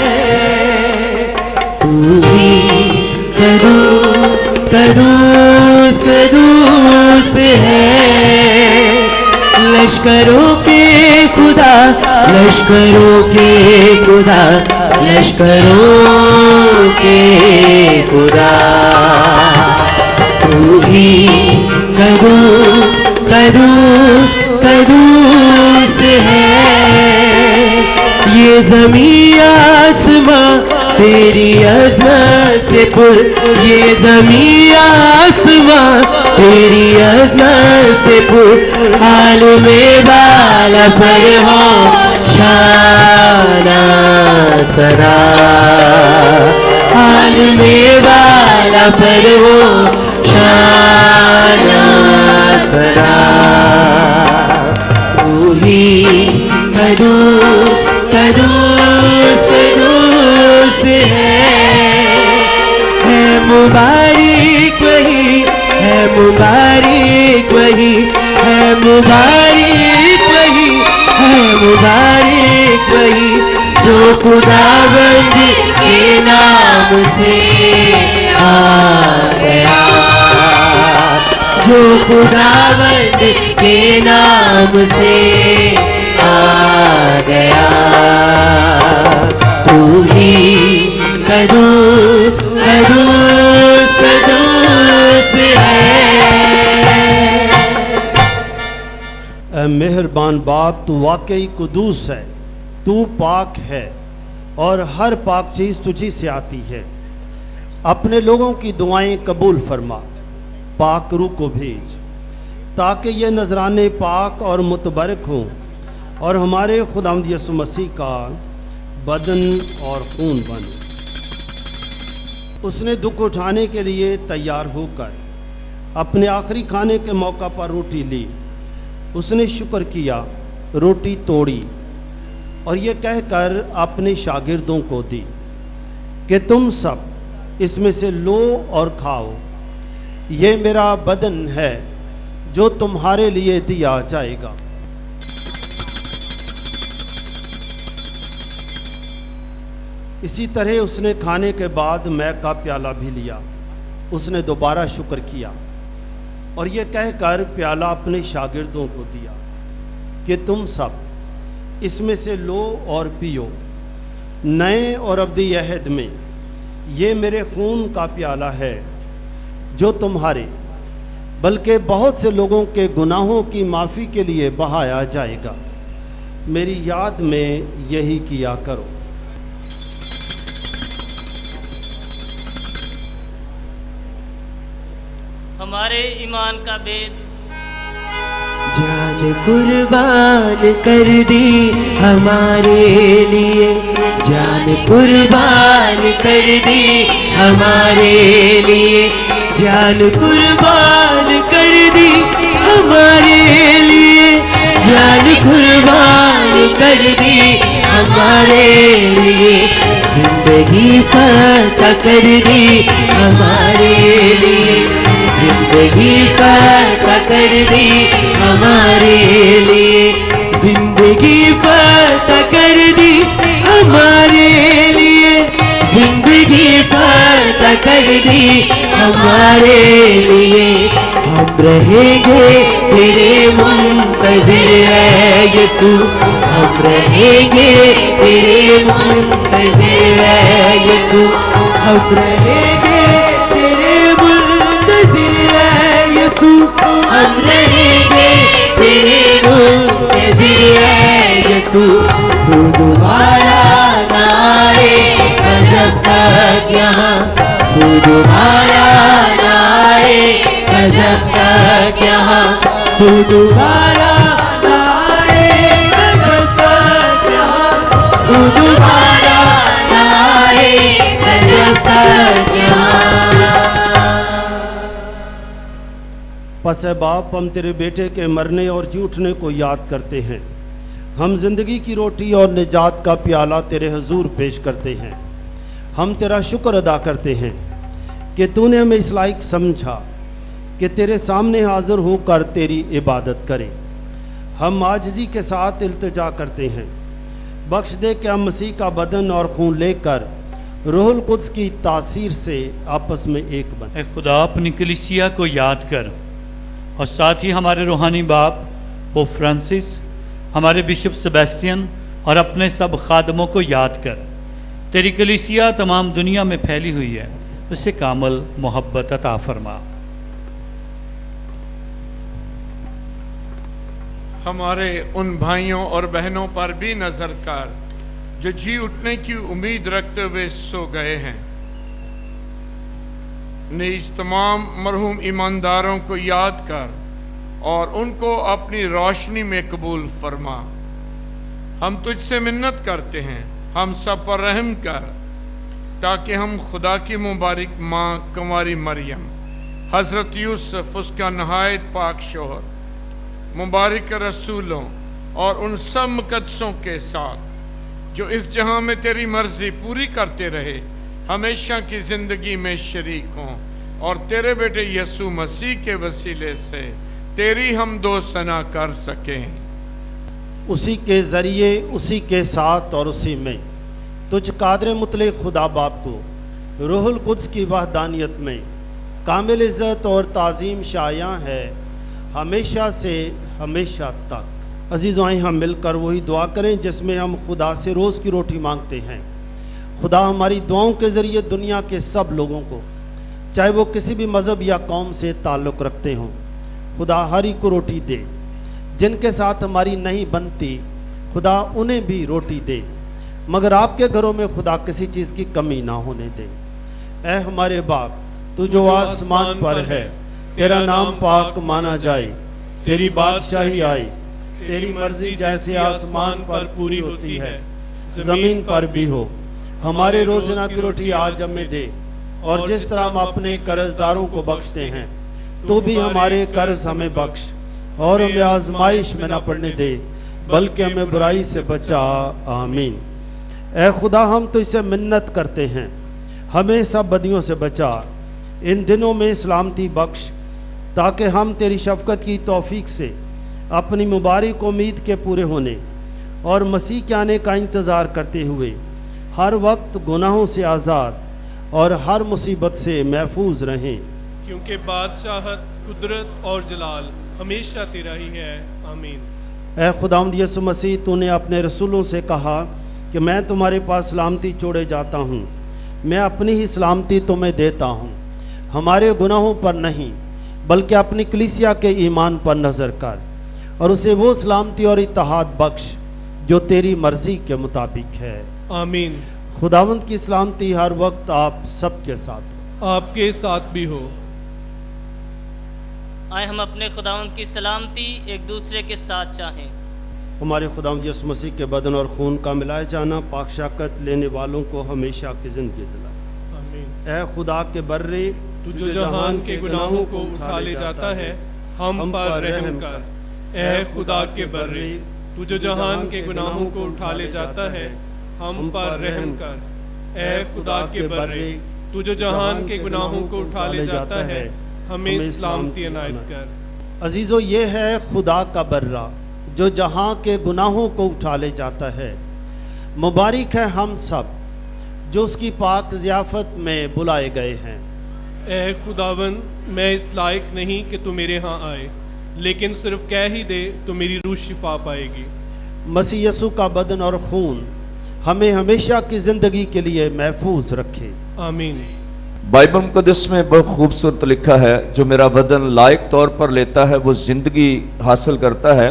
तू ही कदूस कदूस कदूस है। लश्करों के खुदा, लश्करों के खुदा, लश्करों के खुदा, तू ही कदूस कदूस कदूस ज़मीं आसमां तेरी अज़मत से पुर, ये ज़मीं आसमां तेरी अज़मत से पुर। आलमे वाला पर हो शाना सदा, आलमे वाला पर हो शाना सदा। तू ही कदूस कदूस कदूस है मुबारक वही, है मुबारक वही, है मुबारक वही, है मुबारक वही, जो खुदावंद के नाम से आ गया, जो खुदावंद के नाम से आ गया। तू ही कदूस कदूस कदूस ऐ मेहरबान बाप, तू वाकई कुदूस है, तू पाक है और हर पाक चीज़ तुझी से आती है। अपने लोगों की दुआएं कबूल फरमा, पाक रूह को भेज ताकि ये नजराने पाक और मुतबरक हों और हमारे खुदावंद यीशु मसीह का बदन और खून बने। उसने दुख उठाने के लिए तैयार होकर अपने आखिरी खाने के मौका पर रोटी ली, उसने शुक्र किया, रोटी तोड़ी और ये कहकर अपने शागिर्दों को दी कि तुम सब इसमें से लो और खाओ, ये मेरा बदन है जो तुम्हारे लिए दिया जाएगा। इसी तरह उसने खाने के बाद मैं का प्याला भी लिया, उसने दोबारा शुक्र किया और ये कहकर प्याला अपने शागिर्दों को दिया कि तुम सब इसमें से लो और पियो, नए और अब्दी अहद में ये मेरे खून का प्याला है जो तुम्हारे बल्कि बहुत से लोगों के गुनाहों की माफ़ी के लिए बहाया जाएगा। मेरी याद में यही किया करो। हमारे ईमान का भेद। जान कुर्बान कर दी हमारे लिए, जान कुर्बान कर दी हमारे लिए, जान कुर्बान कर दी हमारे लिए, जान कुर्बान कर दी हमारे लिए, जिंदगी फतह कर दी हमारे लिए, जिंदगी फतह कर दी हमारे लिए, जिंदगी फतह कर दी हमारे लिए, जिंदगी फतह कर दी हमारे लिए। हम रहेंगे तेरे मुंतज़िर है यीशु, हम रहेंगे तेरे मुंतज़िर है यीशु, हम रहेंगे तेरे मुंतज़िर है यीशु, हम रहेंगे तेरे मुंतज़िर है यीशु। तू दोबारा ना आएगा जब तक यहाँ, तू दोबारा ना आएगा जब तक यहाँ, तू दोबारा ना आएगा जब तक यहाँ, तू दोबारा ना आएगा जब तक यहाँ। पस है बाप, हम तेरे बेटे के मरने और जी उठने को याद करते हैं। हम जिंदगी की रोटी और निजात का प्याला तेरे हजूर पेश करते हैं। हम तेरा शुक्र अदा करते हैं कि तूने हमें इस लायक समझा कि तेरे सामने हाजिर होकर तेरी इबादत करें। हम आजिज़ी के साथ इल्तिजा करते हैं, बख्श दे कि हम मसीह का बदन और खून लेकर रूहुल कुद्स की तासीर से आपस में एक बने। ऐ खुदा, अपनी कलीसिया को याद कर और साथ ही हमारे रूहानी बाप पोप फ्रांसिस, हमारे बिशप सेबेस्टियन और अपने सब खादमों को याद कर। तेरी कलीसिया तमाम दुनिया में फैली हुई है, उसे कामल मोहब्बत अता फरमा। हमारे उन भाइयों और बहनों पर भी नज़र कर जो जी उठने की उम्मीद रखते हुए सो गए हैं। नीज तमाम मरहूम ईमानदारों को याद कर और उनको अपनी रोशनी में कबूल फरमा। हम तुझसे मिन्नत करते हैं, हम सब पर रहम कर, ताकि हम खुदा की मुबारक माँ कुंवारी मरियम, हज़रत यूसुफ उसका नहायत पाक शोहर, मुबारक रसूलों और उन सब मुकद्दसों के साथ जो इस जहां में तेरी मर्जी पूरी करते रहे, हमेशा की ज़िंदगी में शरीक हों और तेरे बेटे यसू मसीह के वसीले से तेरी हम दो सना कर सकें। उसी के ज़रिए, उसी के साथ और उसी में तुझ कादर मुतले खुदा बाप को रूहुल कुद्स की वहदानियत में कामिल इज़्ज़त और ताज़ीम शायां है हमेशा से हमेशा तक। अज़ीज़ों, आइए हम मिलकर वही दुआ करें जिसमें हम खुदा से रोज़ की रोटी मांगते हैं। खुदा हमारी दुआओं के ज़रिए दुनिया के सब लोगों को, चाहे वो किसी भी मज़हब या कौम से ताल्लुक़ रखते हों, खुदा हर एक को रोटी दे। जिनके साथ हमारी नहीं बनती, खुदा उन्हें भी रोटी दे, मगर आपके घरों में खुदा किसी चीज़ की कमी ना होने दे। ऐ हमारे बाप, तू जो आसमान पर है, तेरा नाम पाक माना जाए, तेरी बादशाही आए, तेरी मर्जी जैसे आसमान पर पूरी होती है ज़मीन पर भी हो। हमारे रोज़ाना की रोटी आज हमें दे, और जिस तरह हम अपने कर्जदारों को बख्शते हैं, तो भी हमारे कर्ज हमें बख्श, और हमें आजमाइश में न पड़ने दे, बल्कि हमें बुराई से बचा। आमीन। ऐ खुदा, हम तो इससे मिन्नत करते हैं, हमें सब बदियों से बचा, इन दिनों में सलामती बख्श, ताकि हम तेरी शफ़क़त की तौफीक से अपनी मुबारक उम्मीद के पूरे होने और मसीह के आने का इंतज़ार करते हुए हर वक्त गुनाहों से आज़ाद और हर मुसीबत से महफूज रहें। क्योंकि बादशाहत, कुदरत और जलाल हमेशा तेरा ही है। आमीन। ऐ खुदावंद यसु मसीह, तूने अपने रसूलों से कहा कि मैं तुम्हारे पास सलामती छोड़े जाता हूँ, मैं अपनी ही सलामती तुम्हें देता हूँ। हमारे गुनाहों पर नहीं, बल्कि अपनी कलीसिया के ईमान पर नज़र कर, और उसे वो सलामती और इत्तेहाद बख्श जो तेरी मर्जी के मुताबिक है। आमीन। खुदावंद की सलामती हर वक्त आप सबके साथ, आपके साथ भी हो। आए हम अपने खुदावंद की सलामती एक दूसरे के साथ चाहें। हमारे खुदावंद यसु मसीह के बदन और खून का मिलाए जाना पाक शाकत लेने वालों को हमेशा की ज़िंदगी दिला। आमीन। ऐ खुदा के बर्रे, तू जो जहान के गुनाहों को उठा ले जाता है, हम पर रहम कर। ऐ खुदा के बर्रे, तू जो जहान के गुनाहों को उठा ले जाता है, हम पर रहम कर। ऐ खुदा के बर्रे, तू जो जहान के गुनाहों को उठा ले जाता है, हमें सलामती इनायत कर। अजीज़ों, ये है खुदा का बर्रा जो जहां के गुनाहों को उठा ले जाता है। मुबारक है हम सब जो उसकी पाक ज़ियाफ़त में बुलाए गए हैं। ऐ खुदावन, मैं इस लायक नहीं कि तू मेरे यहाँ आए, लेकिन सिर्फ कह ही दे तो मेरी रूह शिफा पाएगी। मसीह यसू का बदन और खून हमें हमेशा की ज़िंदगी के लिए महफूज रखे। आमीन। बाइबल मुक़द्दस में बहुत खूबसूरत लिखा है, जो मेरा बदन लायक तौर पर लेता है वो ज़िंदगी हासिल करता है,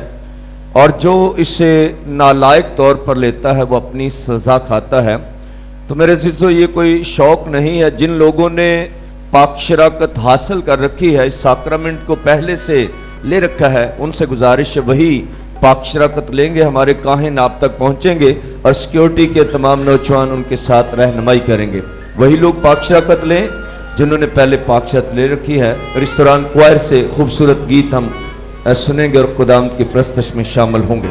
और जो इसे नालायक तौर पर लेता है वो अपनी सज़ा खाता है। तो मेरे अज़ीज़ों, ये कोई शौक़ नहीं है। जिन लोगों ने पाक शराकत हासिल कर रखी है, इस साक्रामेंट को पहले से ले रखा है, उनसे गुजारिश है वही पाक शराकत लेंगे। हमारे काहिन आप तक पहुँचेंगे और सिक्योरिटी के तमाम नौजवान उनके साथ रहनुमाई करेंगे। वही लोग पाक शराकत लें जिन्होंने पहले पाक शराकत ले रखी है। और इस दौरान क्वायर से खूबसूरत गीत हम सुनेंगे और खुदावंद की प्रस्तश में शामिल होंगे।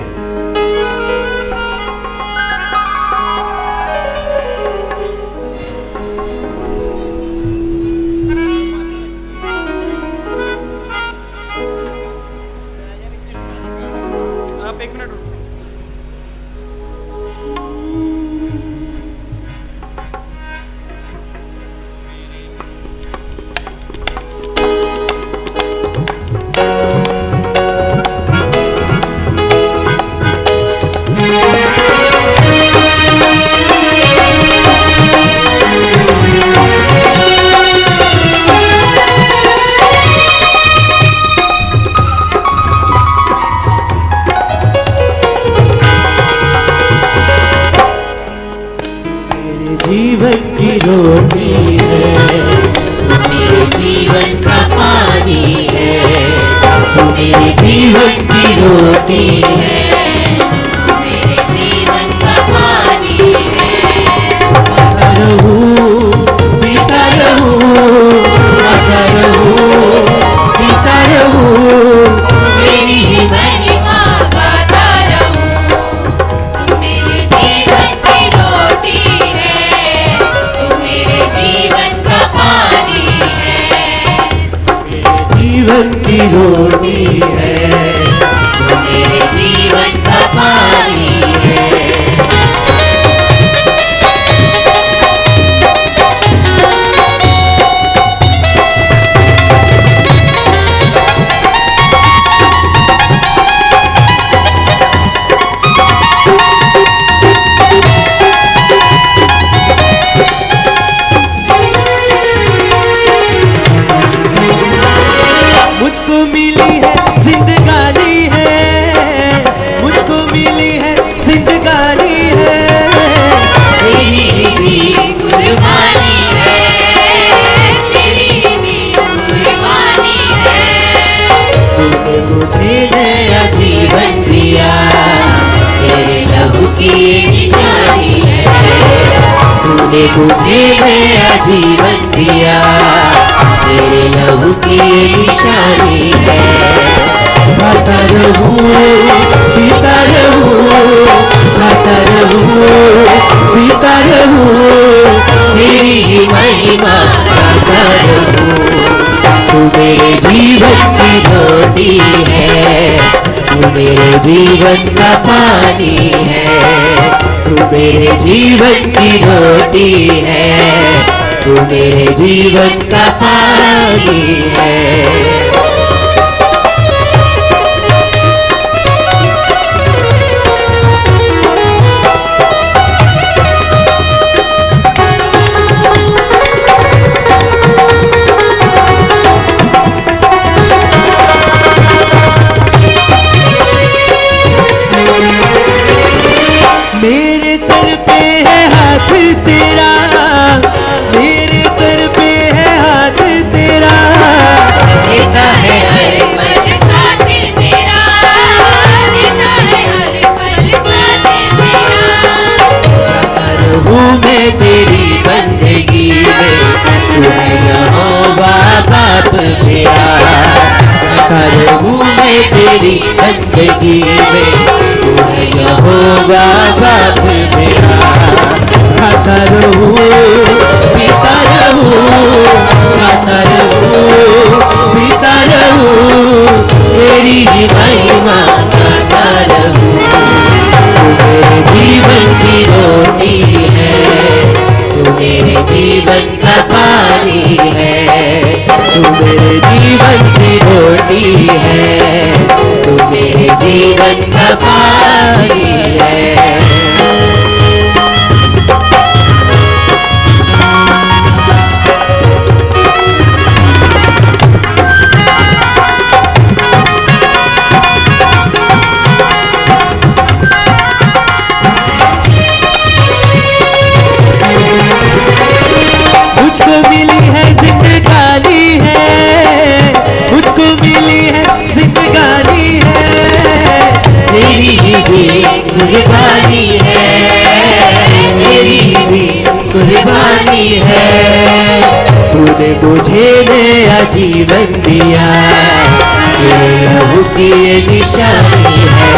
आप एक मिनट मेरे जीवन की रोटी है, तू मेरे जीवन का पानी है। खाता रहूं, पीता रहूं, खाता रहूं, पीता रहूं, तेरी ही महिमा गाता रहूं। तू मेरे जीवन की रोटी है, तू मेरे जीवन का पानी है। जीवन की रोटी है, तू मेरे जीवन का पानी है। मुझको मिली है जिंदगानी है, मुझको मिली है जिंदगानी है, तेरी दी कुर्बानी है, तेरी दी कुर्बानी है। तूने मुझे नया जीवन दिया, तेरे लहू की निशानी है। तूने मुझे नया जीवन दिया, तेरे लहू की निशानी है। खाता रहूं, पीता रहूं, खाता रहूं, पीता रहूं, तेरी ही महिमा गाता रहूं। तू मेरे जीवन की रोटी है, तू मेरे जीवन का पानी है। तू मेरे जीवन की रोटी है, तू मेरे जीवन का पानी है। मेरे सर पे है हाथ तेरा, मेरे सर पे है हाथ तेरा, देता है हर पल साथ तेरा, देता है हर पल साथ तेरा। जाता रहूं मैं तेरी बंदगी में, तू है यहोवा बाप मेरा। जाता रहूं मैं तेरी बंदगी में, तू है यहोवा बाप मेरा। खाता रहूं, पीता रहूं, खाता रहूं, पीता रहूं, तेरी ही महिमा गाता रहूं। तू मेरे जीवन की रोटी है, तू मेरे जीवन का पानी है। तू मेरे जीवन की रोटी है, तू मेरे जीवन का पानी है। मुझको मिली है जिंदगानी है, मुझको मिली है जिंदगानी है, तेरी भी कुर्बानी है, तेरी भी कुर्बानी है। तूने मुझे नया जीवन दिया, तेरे लहू की ये निशानी है।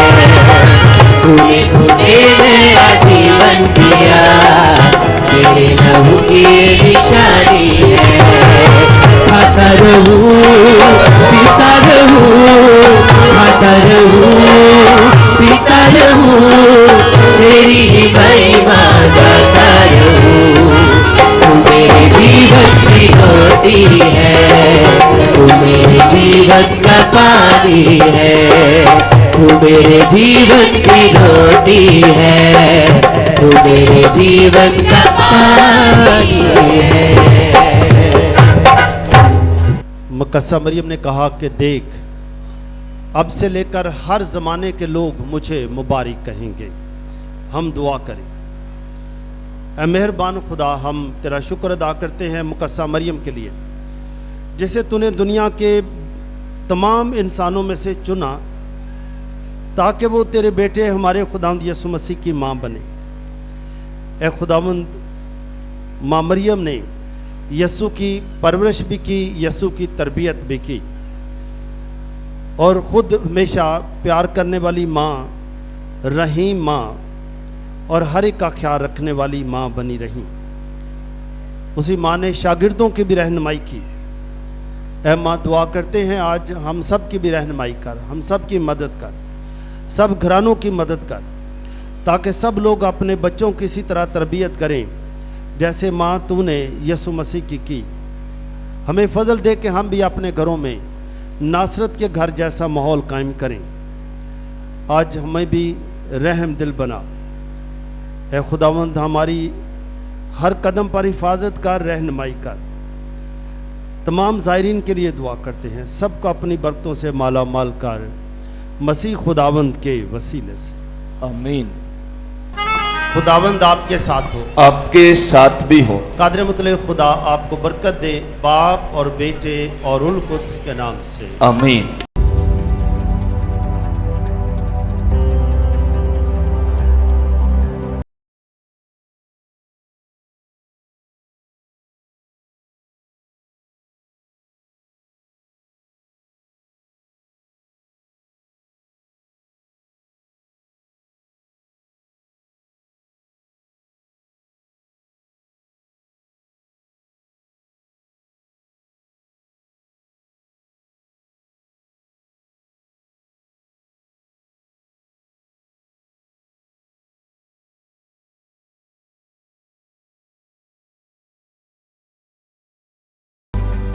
तूने मुझे नया जीवन दिया, तेरे लहू की ये निशानी है। खाता रहूं, पीता रहूं, खाता रहूं, पीता रहूं, तेरी ही महिमा गाता रहूं। तू मेरे जीवन की रोटी है, तू मेरे जीवन का पानी है। तू मेरे जीवन की रोटी है, तू मेरे जीवन का पानी है। मुकद्दसा मरियम ने कहा कि देख, अब से लेकर हर ज़माने के लोग मुझे मुबारक कहेंगे। हम दुआ करें। ऐ मेहरबान खुदा, हम तेरा शुक्र अदा करते हैं मुकद्दसा मरियम के लिए, जिसे तूने दुनिया के तमाम इंसानों में से चुना ताकि वो तेरे बेटे हमारे खुदावंद यीशु मसीह की माँ बने। ए खुदावंद, माँ मरियम ने यीशु की परवरिश भी की, यीशु की तरबियत भी की और ख़ुद हमेशा प्यार करने वाली माँ, रहीम माँ और हर एक का ख्याल रखने वाली माँ बनी रही। उसी माँ ने शागिर्दों की भी रहनुमाई की। ऐ माँ, दुआ करते हैं आज हम सब की भी रहनुमाई कर, हम सब की मदद कर, सब घरानों की मदद कर, ताकि सब लोग अपने बच्चों की इसी तरह तरबियत करें जैसे माँ तूने यीशु मसीह की। हमें फजल दे के हम भी अपने घरों में नासरत के घर जैसा माहौल कायम करें। आज हमें भी रहम दिल बना। ऐ खुदावंद, हमारी हर कदम पर हिफाजत कर, रहनुमाई कर। तमाम ज़ायरीन के लिए दुआ करते हैं, सबको अपनी बरकतों से माला माल कर, मसीह खुदावंद के वसीले से, आमीन। खुदावंद आपके साथ हो, आपके साथ भी हो। कादर मुतलक खुदा आपको बरकत दे, बाप और बेटे और उल कुद्स के नाम से, आमीन।